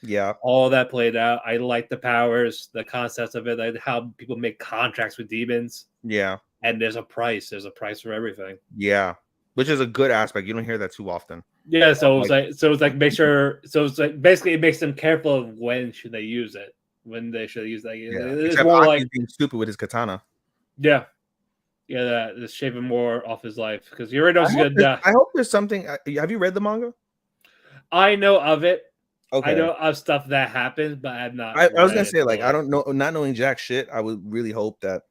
Yeah. All that played out. I like the powers, the concepts of it, like how people make contracts with demons. Yeah. And there's a price. There's a price for everything. Yeah. Which is a good aspect. You don't hear that too often. Yeah, so it's like make sure. So it's like basically it makes them careful of when should they use it, when they should use that. Yeah. It's Except more Aki's like being stupid with his katana. yeah, that is shaving more off his life because you already know he's gonna die. I hope there's something. Have you read the manga? I know of it. Okay. I know of stuff that happens, but I'm not. I was gonna say like I don't know, not knowing jack shit. I would really hope that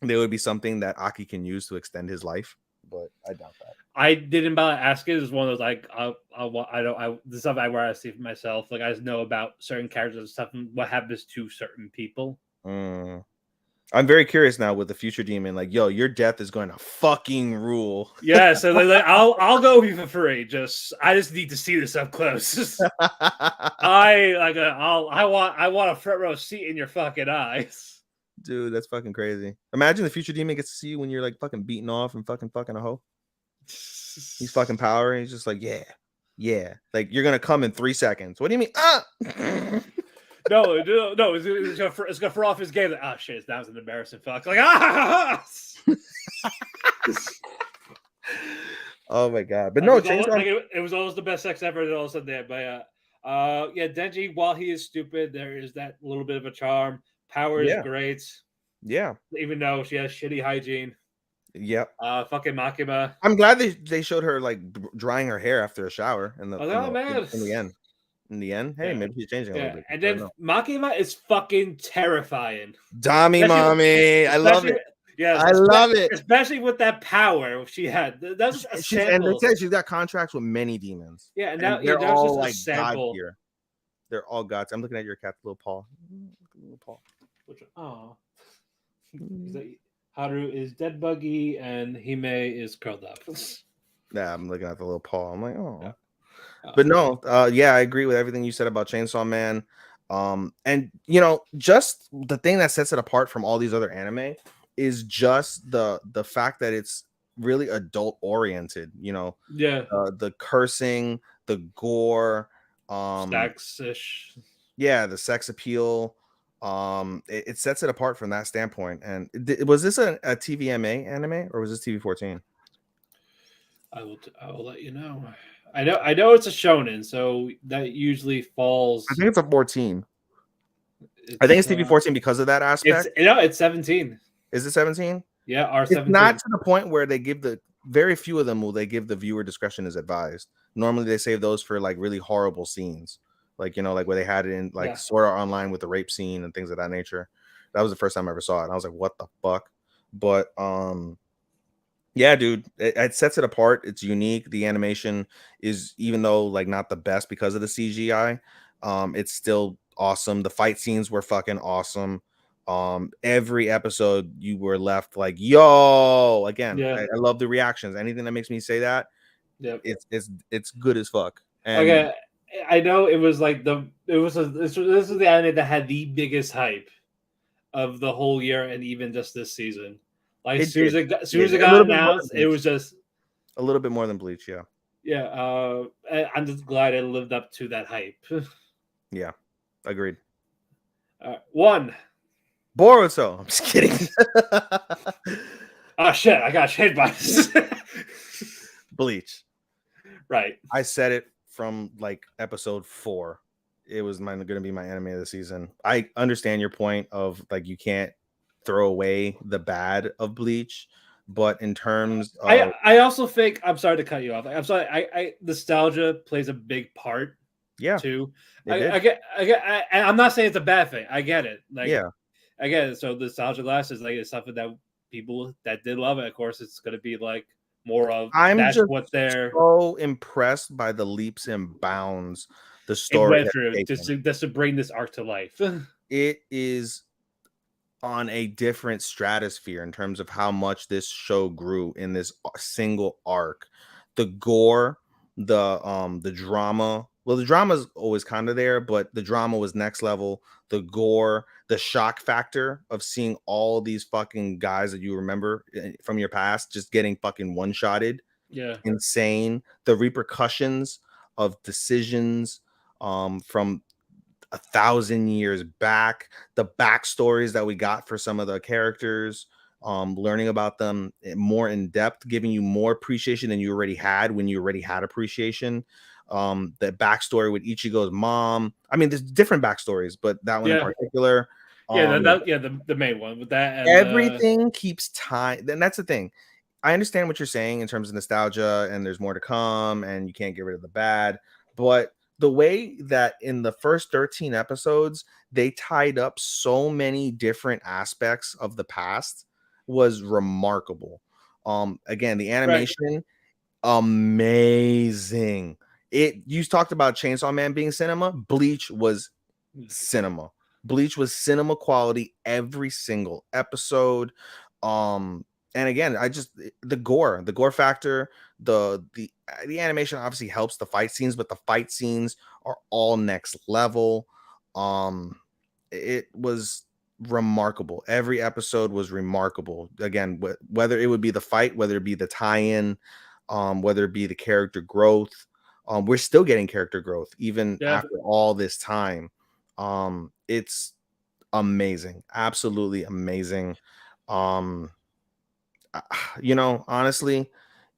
there would be something that Aki can use to extend his life, but I doubt that. I didn't ask it. It's one of those like the stuff I where I see for myself. Like I just know about certain characters and stuff and what happens to certain people. I'm very curious now with the future demon. Like, yo, your death is going to fucking rule. Yeah, so like, I'll go with you for free. I just need to see this up close. I want a front row seat in your fucking eyes. Dude, that's fucking crazy. Imagine the future demon gets to see you when you're like fucking beating off and fucking a hoe. He's fucking power. And he's just like, yeah. Like you're gonna come in 3 seconds. What do you mean? No, it's gonna throw off his game. Like, oh shit, that was an embarrassing fuck. Like Oh my god! But no, it was almost the best sex ever. And all of a sudden, but yeah, Denji. While he is stupid, there is that little bit of a charm. Power is great. Yeah, even though she has shitty hygiene. Yep. Fucking Makima. I'm glad they showed her like drying her hair after a shower in the end. In the end, hey, maybe she's changing a little bit. And then Makima is fucking terrifying. Dami mommy, I love it. Yeah, I love it, especially with that power she had. That's a sample. And they said she's got contracts with many demons. Yeah, and now they're all like god tier. They're all gods. I'm looking at your cat, little paw. Oh, Haru is dead buggy and Hime is curled up. Yeah, I'm looking at the little paw. I'm like, oh. Yeah. But no, yeah, I agree with everything you said about Chainsaw Man. And you know, just the thing that sets it apart from all these other anime is just the fact that it's really adult oriented. You know, the cursing, the gore, sex-ish. Yeah, the sex appeal. It sets it apart from that standpoint. And was this a TVMA anime or was this TV-14? I will let you know. I know it's a shonen, so that usually falls. I think it's a 14. I think it's TV-14 because of that aspect. It's 17. Is it 17? Yeah, R17. It's not to the point where they give very few of them will they give the viewer discretion as advised. Normally they save those for like really horrible scenes. Like, you know, like where they had it in like Sword Art Online with the rape scene and things of that nature. That was the first time I ever saw it. And I was like, what the fuck? But yeah, dude, it sets it apart. It's unique. The animation is, even though like not the best because of the CGI, it's still awesome. The fight scenes were fucking awesome. Every episode you were left like, yo, again, I love the reactions. Anything that makes me say that, it's good as fuck. And okay, I know it was like this was the anime that had the biggest hype of the whole year and even just this season. Like as soon as it got announced, it was just a little bit more than Bleach, yeah. Yeah, I'm just glad it lived up to that hype. Yeah, agreed. 1. Boruto. I'm just kidding. Oh shit! I got shade bias. Bleach. Right. I said it from like episode 4. It was going to be my anime of the season. I understand your point of like you can't throw away the bad of Bleach, but in terms of I also think, I'm sorry to cut you off. I'm sorry. I nostalgia plays a big part. Yeah. Too. I'm not saying it's a bad thing. I get it. Like, yeah. I get it. So the nostalgia glass is like it's something that people that did love it. Of course, it's going to be like more of. That's what they're so impressed by the leaps and bounds the story went through just to bring this arc to life. It is on a different stratosphere in terms of how much this show grew in this single arc. The gore, the drama. Well, the drama is always kind of there, but the drama was next level. The gore, the shock factor of seeing all these fucking guys that you remember from your past just getting fucking one-shotted. Yeah. Insane. The repercussions of decisions from 1,000 years back, the backstories that we got for some of the characters, learning about them more in depth, giving you more appreciation than you already had when you already had appreciation. The backstory with Ichigo's mom. I mean, there's different backstories, but that one in Yeah. particular. Yeah, the main one with that and Everything keeps time. Then that's the thing. I understand what you're saying in terms of nostalgia, and there's more to come, and you can't get rid of the bad. But the way that in the first 13 episodes they tied up so many different aspects of the past was remarkable. Again, the right. animation, amazing. You talked about Chainsaw Man being cinema. Bleach was cinema. Bleach was cinema quality every single episode. And again, the gore factor, the animation obviously helps the fight scenes, but the fight scenes are all next level. It was remarkable. Every episode was remarkable. Again, whether it would be the fight, whether it be the tie-in, whether it be the character growth. We're still getting character growth even after all this time. It's amazing, absolutely amazing. Honestly,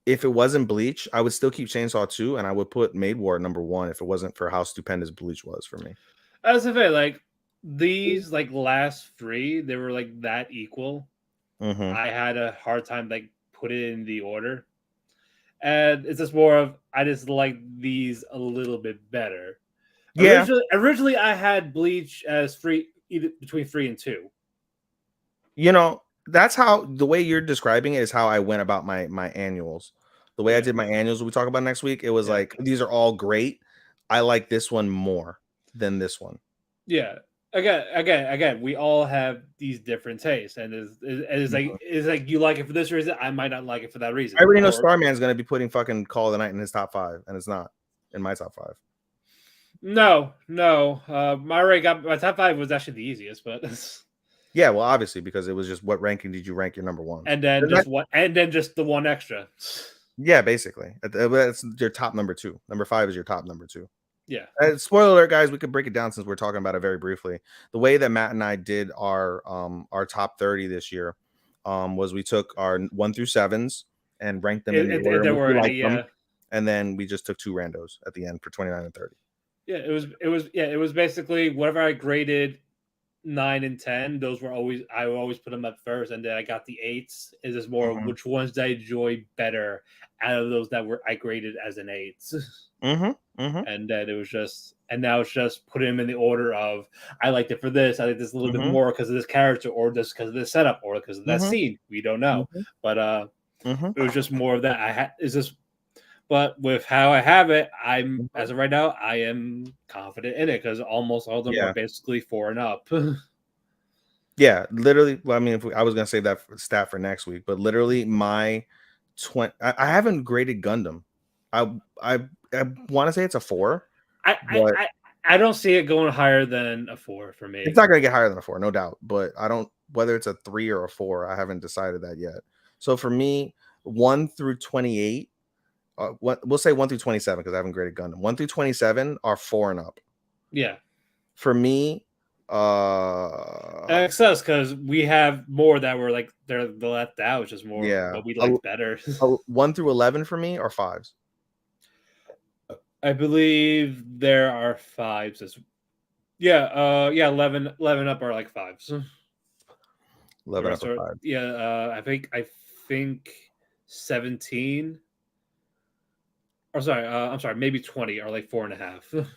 if it wasn't Bleach, I would still keep Chainsaw 2 and I would put Maid War number 1 if it wasn't for how stupendous Bleach was for me. As if like these like last three, they were like that equal. I had a hard time like put it in the order. And it's just more of I just like these a little bit better. Yeah. Originally I had Bleach as either between 3 and 2. That's how the way you're describing it is how I went about my annuals. The way I did my annuals we talk about next week, it was like these are all great. I like this one more than this one. Yeah. Again, we all have these different tastes, and it's like you like it for this reason. I might not like it for that reason. I already know Starman's gonna be putting fucking Call of the Night in his top 5, and it's not in my top 5. No. My top 5 was actually the easiest, but yeah, well, obviously because it was just what ranking did you rank your number 1, and then just the one extra. Yeah, basically that's your top number 2. Number 5 is your top number 2. Yeah. Spoiler alert, guys. We could break it down since we're talking about it very briefly. The way that Matt and I did our top 30 this year was we took our 1 through 7s and ranked them in the order we liked them, and then we just took 2 randos at the end for 29 and 30. Yeah, it was basically whatever I graded 9 and 10. Those were I would always put them up first, and then I got the 8s. Is this more which ones did I enjoy better out of those that I graded as an 8s? And then it was just, and now it's just putting them in the order of I liked it for this, I like this a little bit more because of this character, or just because of this setup, or because of that scene. We don't know, but it was just more of that. But with how I have it, I'm as of right now, I am confident in it because almost all of them are basically 4 and up. Yeah, literally. Well, I mean, I was gonna say that stat for next week, but literally my I haven't graded Gundam. I want to say it's a 4. I don't see it going higher than a 4 for me. It's not gonna get higher than a 4, no doubt. But I don't whether it's a 3 or a 4. I haven't decided that yet. So for me, 1 through 28. We'll say 1 through 27 because I haven't graded Gundam. 1 through 27 are 4 and up. Yeah. For me, makes sense because we have more that were like they're left out, which is more what we like better. 1 through 11 for me are 5s. I believe there are 5s. 11 up are like 5s. 11 up are 5. Yeah, I think 17. Or sorry, I'm sorry, maybe 20 are like 4.5.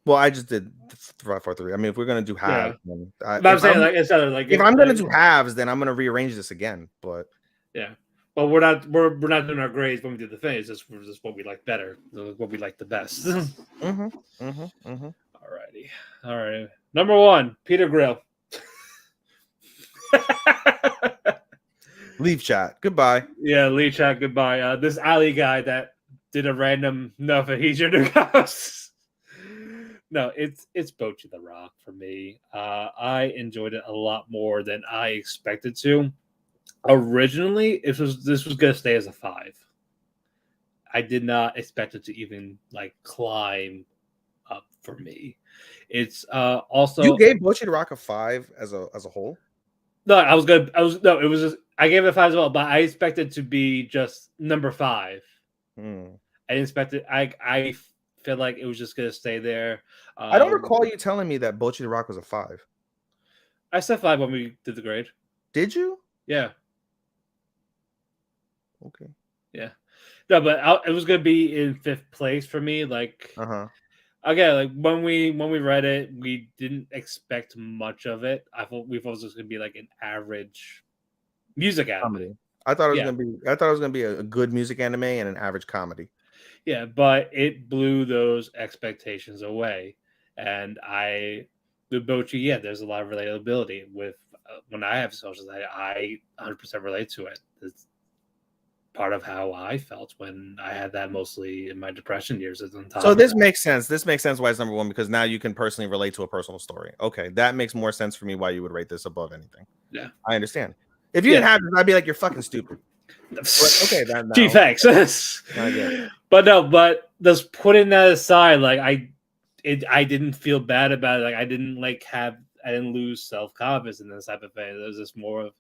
Well, I just did 5, 4, 3. I mean, if we're gonna do halves, but I'm saying like instead of like if I'm gonna do halves, then I'm gonna rearrange this again. But yeah, but we're not doing our grades when we do the thing. It's just what we like better, what we like the best. Alrighty, all right. Number 1, Peter Grill. Leave chat. Goodbye. Yeah, Lee chat, goodbye. This Ali guy that did a random nothing, he's your new house. No, it's Bochi the Rock for me. I enjoyed it a lot more than I expected to. Originally, this was gonna stay as a 5. I did not expect it to even like climb up for me. It's You also gave Bochi the Rock a 5 as a whole. no. I was good. I was no. It was just, I gave it a 5 as well, but I expected to be just number 5. I didn't expect it. I feel like it was just gonna stay there. I don't recall you telling me that Bochi the Rock was a 5. I said 5 when we did the grade. Did you? Yeah. Okay. Yeah. No, but it was gonna be in 5th place for me. Like, again, like when we read it, we didn't expect much of it. We thought it was gonna be like an average music anime. Comedy. I thought it was gonna be a good music anime and an average comedy. Yeah, but it blew those expectations away, and with Bochi, yeah, there's a lot of relatability with when I have social anxiety. I 100% relate to it. It's part of how I felt when I had that mostly in my depression years. So this makes sense. This makes sense why it's number 1, because now you can personally relate to a personal story. Okay, that makes more sense for me why you would rate this above anything. Yeah, I understand. If you didn't have this, I'd be like, you're fucking stupid. But, okay, gee, thanks. But just putting that aside, like I didn't feel bad about it. Like I didn't lose self-confidence in this type of thing. It was just more of,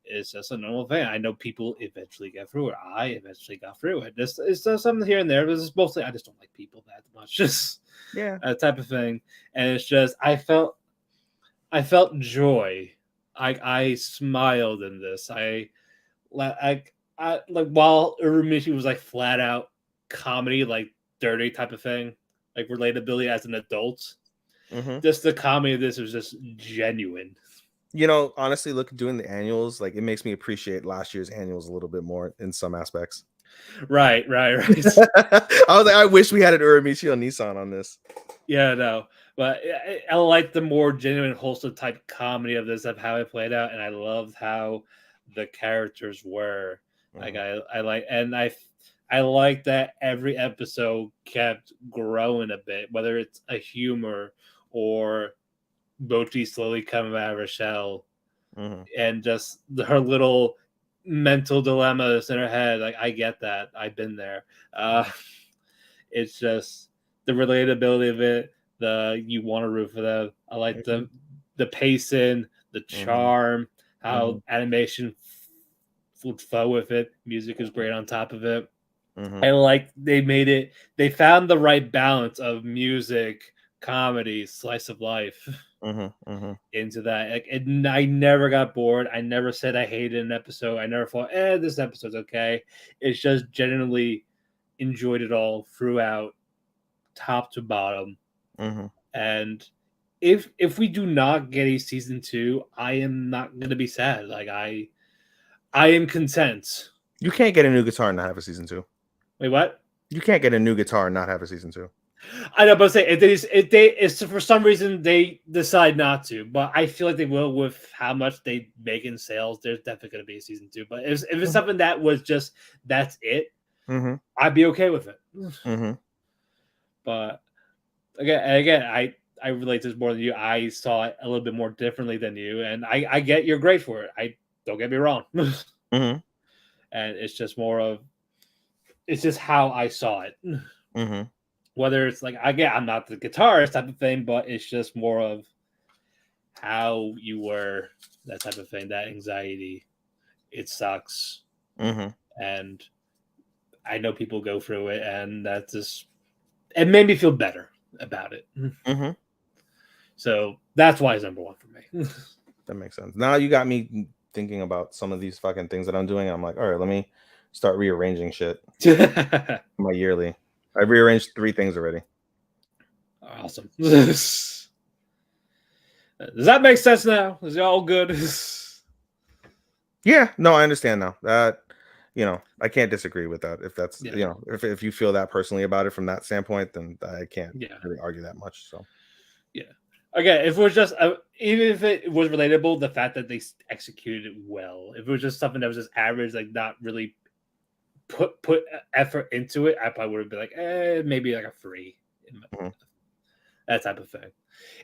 it's just a normal thing. I know people eventually get through it. I eventually got through it. It's just something here and there. But it's mostly I just don't like people that much. Just type of thing. And it's just I felt joy. I smiled in this. I like while Urumishii was like flat out comedy, like dirty type of thing, like relatability as an adult. Just the comedy of this was just genuine. You know, honestly, doing the annuals, like it makes me appreciate last year's annuals a little bit more in some aspects. Right. I was like, I wish we had an Urumishii on Nissan on this. Yeah, no, but I like the more genuine, wholesome type comedy of this, of how it played out, and I loved how the characters were. Like I like that every episode kept growing a bit, whether it's a humor or Bochi slowly coming out of her shell, and just her little mental dilemmas in her head. Like I get that, I've been there. It's just the relatability of it. You want to root for them. I like the pacing, the charm, how animation would flow with it. Music is great on top of it. I like they found the right balance of music, comedy, slice of life into that. Like, I never got bored. I never said I hated an episode. I never thought, this episode's okay. It's just genuinely enjoyed it all throughout, top to bottom. And if we do not get a season 2, I am not gonna be sad. Like I am content. You can't get a new guitar and not have a season 2. Wait, what? You can't get a new guitar and not have a season 2. I know, but say if for some reason they decide not to, but I feel like they will with how much they make in sales. There's definitely going to be a season 2. But if it's something that was just that's it, I'd be okay with it. But again, I relate to this more than you. I saw it a little bit more differently than you, and I get you're great for it. I don't get me wrong. And it's just more of it's just how I saw it. Whether it's like I'm not the guitarist type of thing, but it's just more of how you were, that type of thing, that anxiety. It sucks. And I know people go through it, and that just it made me feel better about it. So that's why it's number 1 for me. That makes sense. Now you got me thinking about some of these fucking things that I'm doing. I'm like, all right, let me start rearranging shit. My yearly. I've rearranged 3 things already. Awesome. Does that make sense now? Is it all good? Yeah, no, I understand now. That, I can't disagree with that. If that's, if you feel that personally about it from that standpoint, then I can't really argue that much. So, yeah. Again, if it was just even if it was relatable, the fact that they executed it well. If it was just something that was just average, like not really put effort into it, I probably would have been like, maybe like a 3. That type of thing.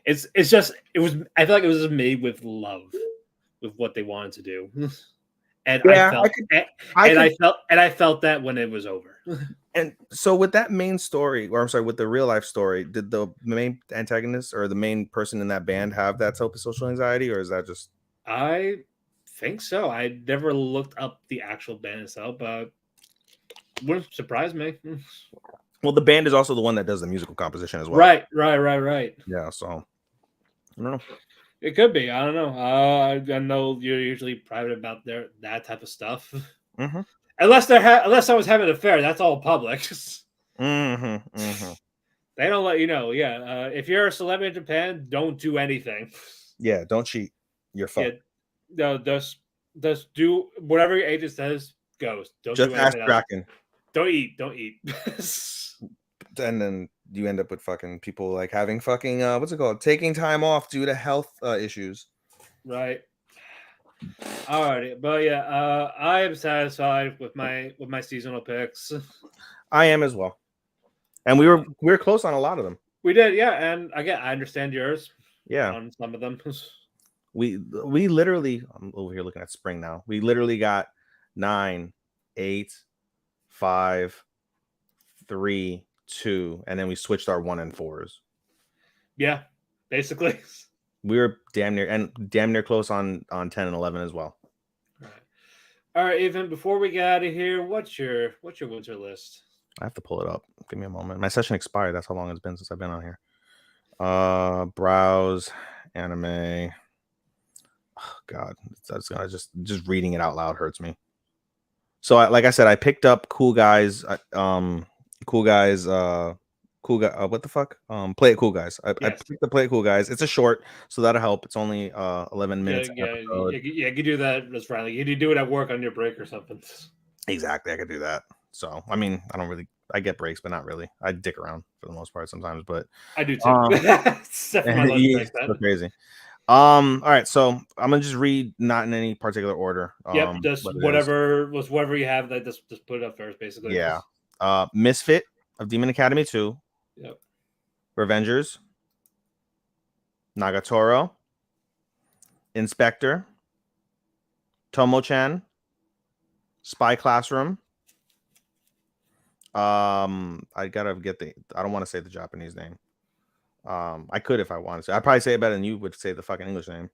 It's just it was. I feel like it was just made with love, with what they wanted to do, and Yeah, I felt that when it was over. And so with that main story, or I'm sorry, with the real life story, did the main antagonist or the main person in that band have that type of social anxiety, or is that just? I think so. I never looked up the actual band itself, but wouldn't surprise me. Well, the band is also the one that does the musical composition as well. Right. Yeah, so I don't know. It could be. I don't know. I know you're usually private about that type of stuff, unless unless someone's having an affair. That's all public. They don't let you know. Yeah, if you're a celebrity in Japan, don't do anything. Yeah, don't cheat. You're fucked. Yeah, no, just do whatever your agent says. Goes. Don't Just do ask anything else. Kraken. Don't eat. And then you end up with fucking people like having fucking what's it called? Taking time off due to health issues. Right. Alrighty, but yeah, I am satisfied with my seasonal picks. I am as well, and we were close on a lot of them. We did, yeah, and again, I understand yours. Yeah, on some of them. we literally. I'm over here looking at spring now. We literally got 9, 8, 5, 3, 2, and then we switched our 1 and 4s. Yeah, basically. We were damn near close on 10 and 11 as well. All right, Ethan. Before we get out of here, what's your winter list? I have to pull it up. Give me a moment. My session expired. That's how long it's been since I've been on here. Browse anime. Oh, God, that's gonna just reading it out loud hurts me. So, like I said, I picked up Cool Guys. Cool Guys. What the fuck? Play It Cool Guys. I picked the Play It Cool Guys. It's a short, so that'll help. It's only 11 minutes. Yeah, you can do that. That's right. Like, you do it at work on your break or something. Exactly, I could do that. So, I mean, I get breaks, but not really. I dick around for the most part sometimes, but I do too. Except for my lunch break, so crazy. All right, so I'm gonna just read, not in any particular order. Yep, just whatever you have. That just put it up first, basically. Yeah. Misfit of Demon Academy 2. Yep. Revengers. Nagatoro. Inspector. Tomo-chan. Spy Classroom. I gotta get I don't want to say the Japanese name. I could if I wanted to. I'd probably say it better than you would say the fucking English name.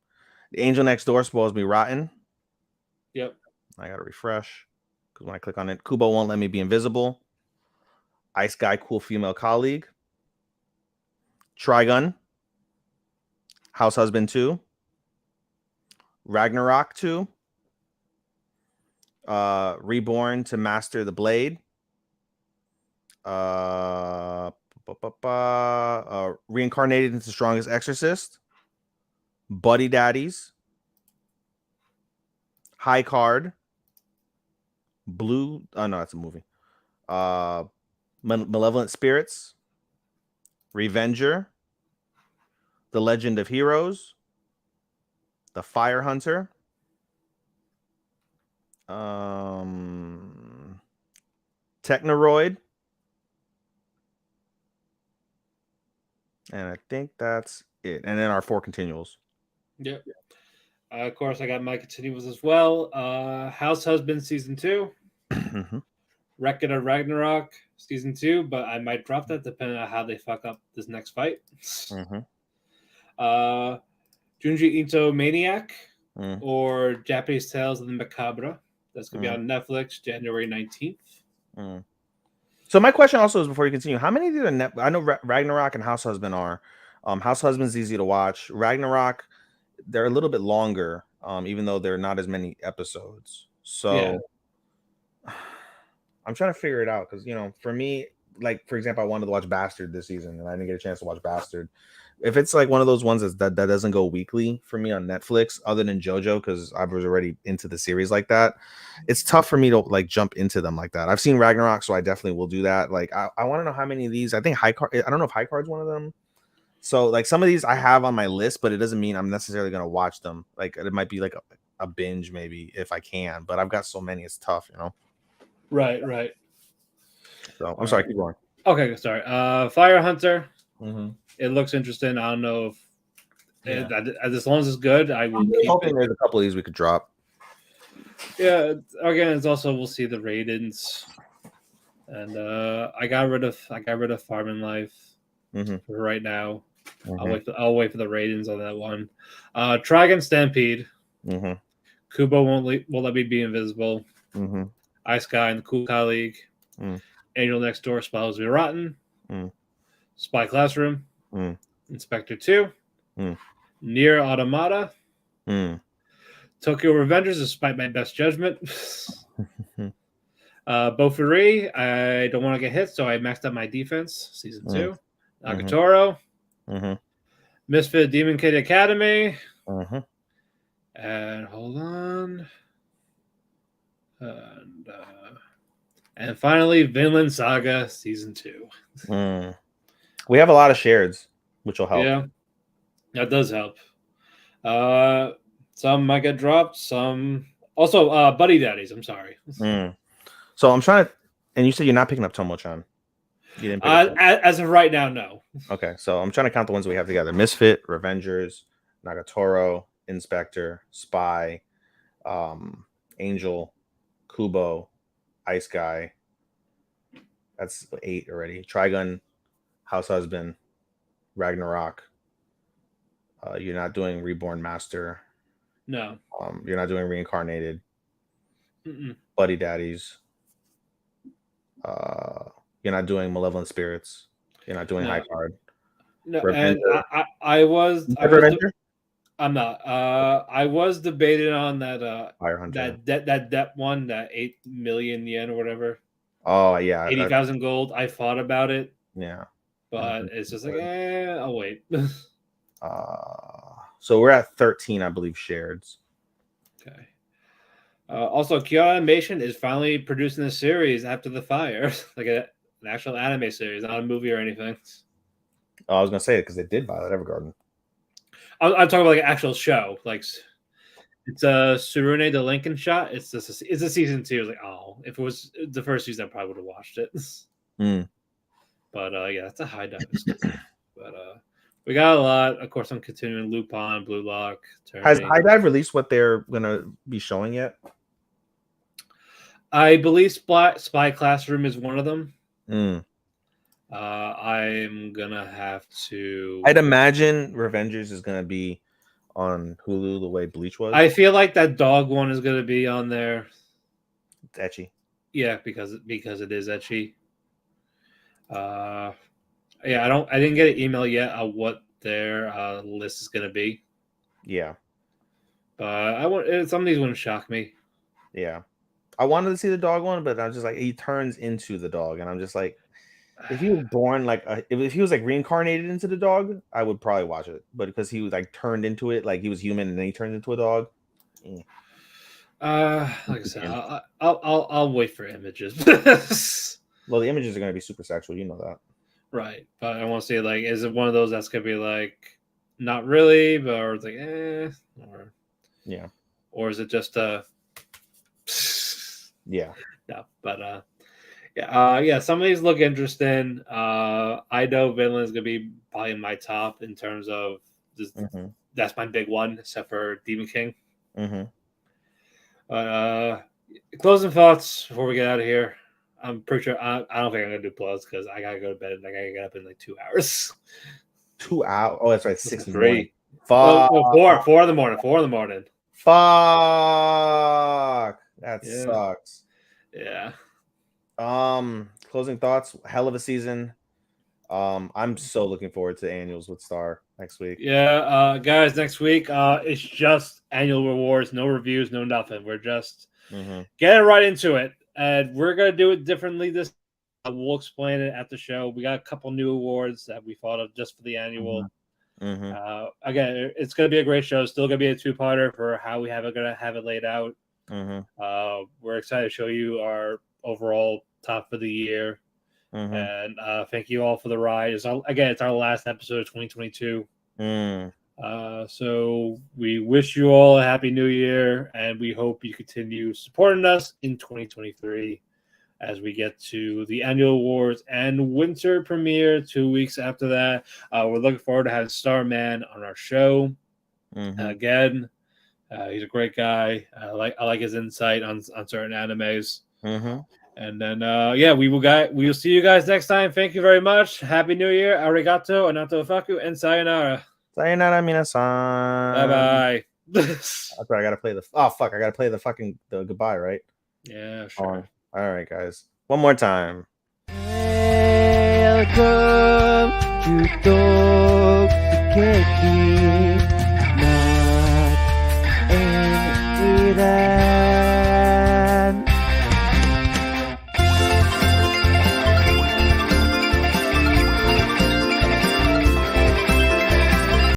The Angel Next Door Spoils Me Rotten. Yep. I gotta refresh because when I click on it, Kubo Won't Let Me Be Invisible. Ice Guy Cool Female Colleague. Trigun. House Husband 2. Ragnarok 2. Reborn to Master the Blade. Reincarnated into Strongest Exorcist. Buddy Daddies. High Card. Blue. Oh no, that's a movie. Malevolent Spirits. Revenger. The Legend of Heroes. The Fire Hunter. Technoroid. And I think that's it. And then our 4 continuals. Yep. Of course, I got my continuals as well. House Husband Season 2. Record of Ragnarok Season 2, but I might drop that depending on how they fuck up this next fight. Junji Ito Maniac or Japanese Tales of the Macabre. That's going to be on Netflix January 19th. So my question also is, before you continue, how many of these are I know Ragnarok and House Husband are. House Husband's easy to watch. Ragnarok, they're a little bit longer, even though they're not as many episodes. So I'm trying to figure it out because, for me, like, for example, I wanted to watch Bastard this season and I didn't get a chance to watch Bastard. If it's like one of those ones that doesn't go weekly for me on Netflix, other than JoJo, because I was already into the series like that, it's tough for me to like jump into them like that. I've seen Ragnarok, so I definitely will do that. Like, I want to know how many of these. I think High Card. I don't know if High Card's one of them. So like some of these I have on my list, but it doesn't mean I'm necessarily gonna watch them. Like it might be like a binge maybe if I can, but I've got so many, it's tough, you know. Right. So I'm All sorry, right. keep going. Okay, sorry. Fire Hunter. Mm-hmm. It looks interesting. I don't know if Yeah. as long as it's good, I will I'm keep hoping it. there's a couple of these we could drop. Yeah. Again, it's also we'll see the ratings. And I got rid of Farming Life Mm-hmm. for right now. Mm-hmm. I'll wait for the ratings on that one. Dragon Stampede. Mm-hmm. Kubo won't let me be invisible. Mm-hmm. Ice Guy and the Cool Colleague. Mm. Angel Next Door, Spoils Me Rotten. Mm. Spy Classroom. Mm. Inspector 2. Mm. Near Automata. Mm. Tokyo Revengers, despite my best judgment. Bofuri, I don't want to get hit, so I maxed out my defense. Season 2. Nagatoro. Mm-hmm. Misfit Demon Kid Academy. Mm-hmm. And hold on. And finally, Vinland Saga Season 2. Mm. We have a lot of shareds, which will help. Yeah, that does help. Some might get dropped. Some also Buddy Daddies. I'm sorry. Mm. So I'm trying to, and you said you're not picking up Tomo-chan. You didn't pick up. As of right now, no. Okay, so I'm trying to count the ones we have together: Misfit, Revengers, Nagatoro, Inspector, Spy, Angel, Kubo, Ice Guy. That's 8 already. Trigun, House Husband, Ragnarok. You're not doing Reborn Master. No. You're not doing Reincarnated. Mm-mm. Buddy Daddies. You're not doing Malevolent Spirits. You're not doing High Card. No, Revenger. and I was I'm not. I was debating on that Fire Hunter. that one, that 8 million yen or whatever. Oh yeah, 80,000 gold. I thought about it. Yeah, but it's just like, I'll wait. So we're at 13, I believe, shareds. Okay. Also, Kyoto Animation is finally producing a series after the fire, like an actual anime series, not a movie or anything. Oh, I was gonna say it because they did Violet Evergarden. I'm talking about like an actual show. Like it's a Surune the Lincoln Shot. It's a season 2. It's like, oh, if it was the first season, I probably would have watched it. But yeah, that's a high dive. But we got a lot. Of course, I'm continuing Lupin, Blue Lock. Has High Dive released what they're gonna be showing yet? I believe Spy Classroom is one of them. I'm gonna have to. I'd imagine Revengers is gonna be on Hulu the way Bleach was. I feel like that dog one is gonna be on there. It's ecchi. Yeah, because it is ecchi. Yeah, I didn't get an email yet on what their list is gonna be. Yeah, but some of these wouldn't shock me. Yeah, I wanted to see the dog one, but I was just like, he turns into the dog, and I'm just like, if he was born like if he was like reincarnated into the dog, I would probably watch it. But because he was like turned into it, like he was human and then he turned into a dog. Like I said, I'll wait for images. Well, the images are going to be super sexual, you know that, right? But I want to see, like, is it one of those that's gonna be like, not really, but or it's like, or yeah, or is it just yeah, no? But yeah, some of these look interesting. I know Vinland is gonna be probably my top in terms of just, that's my big one, except for Demon King. Closing thoughts before we get out of here. I'm pretty sure I don't think I'm gonna do plus because I gotta go to bed and I gotta get up in like 2 hours. 2 hours? Oh, that's right, 6 in the 3. morning. Fuck. Well, 4 in the morning. 4 in the morning. Fuck. That sucks. Yeah. Closing thoughts. Hell of a season. I'm so looking forward to annuals with Star next week. Yeah, guys, next week it's just annual rewards, no reviews, no nothing. We're just getting right into it, and we're gonna do it differently this. We'll explain it at the show. We got a couple new awards that we thought of just for the annual. Again, it's gonna be a great show. Still gonna be a 2-parter for how we gonna have it laid out. We're excited to show you our overall top for the year. And thank you all for the ride. It's our last episode of 2022. So we wish you all a happy new year, and we hope you continue supporting us in 2023 as we get to the annual awards and winter premiere 2 weeks after that. We're looking forward to having Starman on our show again. He's a great guy. I like his insight on certain animes. And then we will see you guys next time. Thank you very much. Happy New Year. Arigato, anato faku, and sayonara. Sayonara, minasan. Bye bye. That's right. I gotta play the fucking goodbye, right? Yeah, sure. All right, guys. One more time. Welcome to Talk to Keki. Not in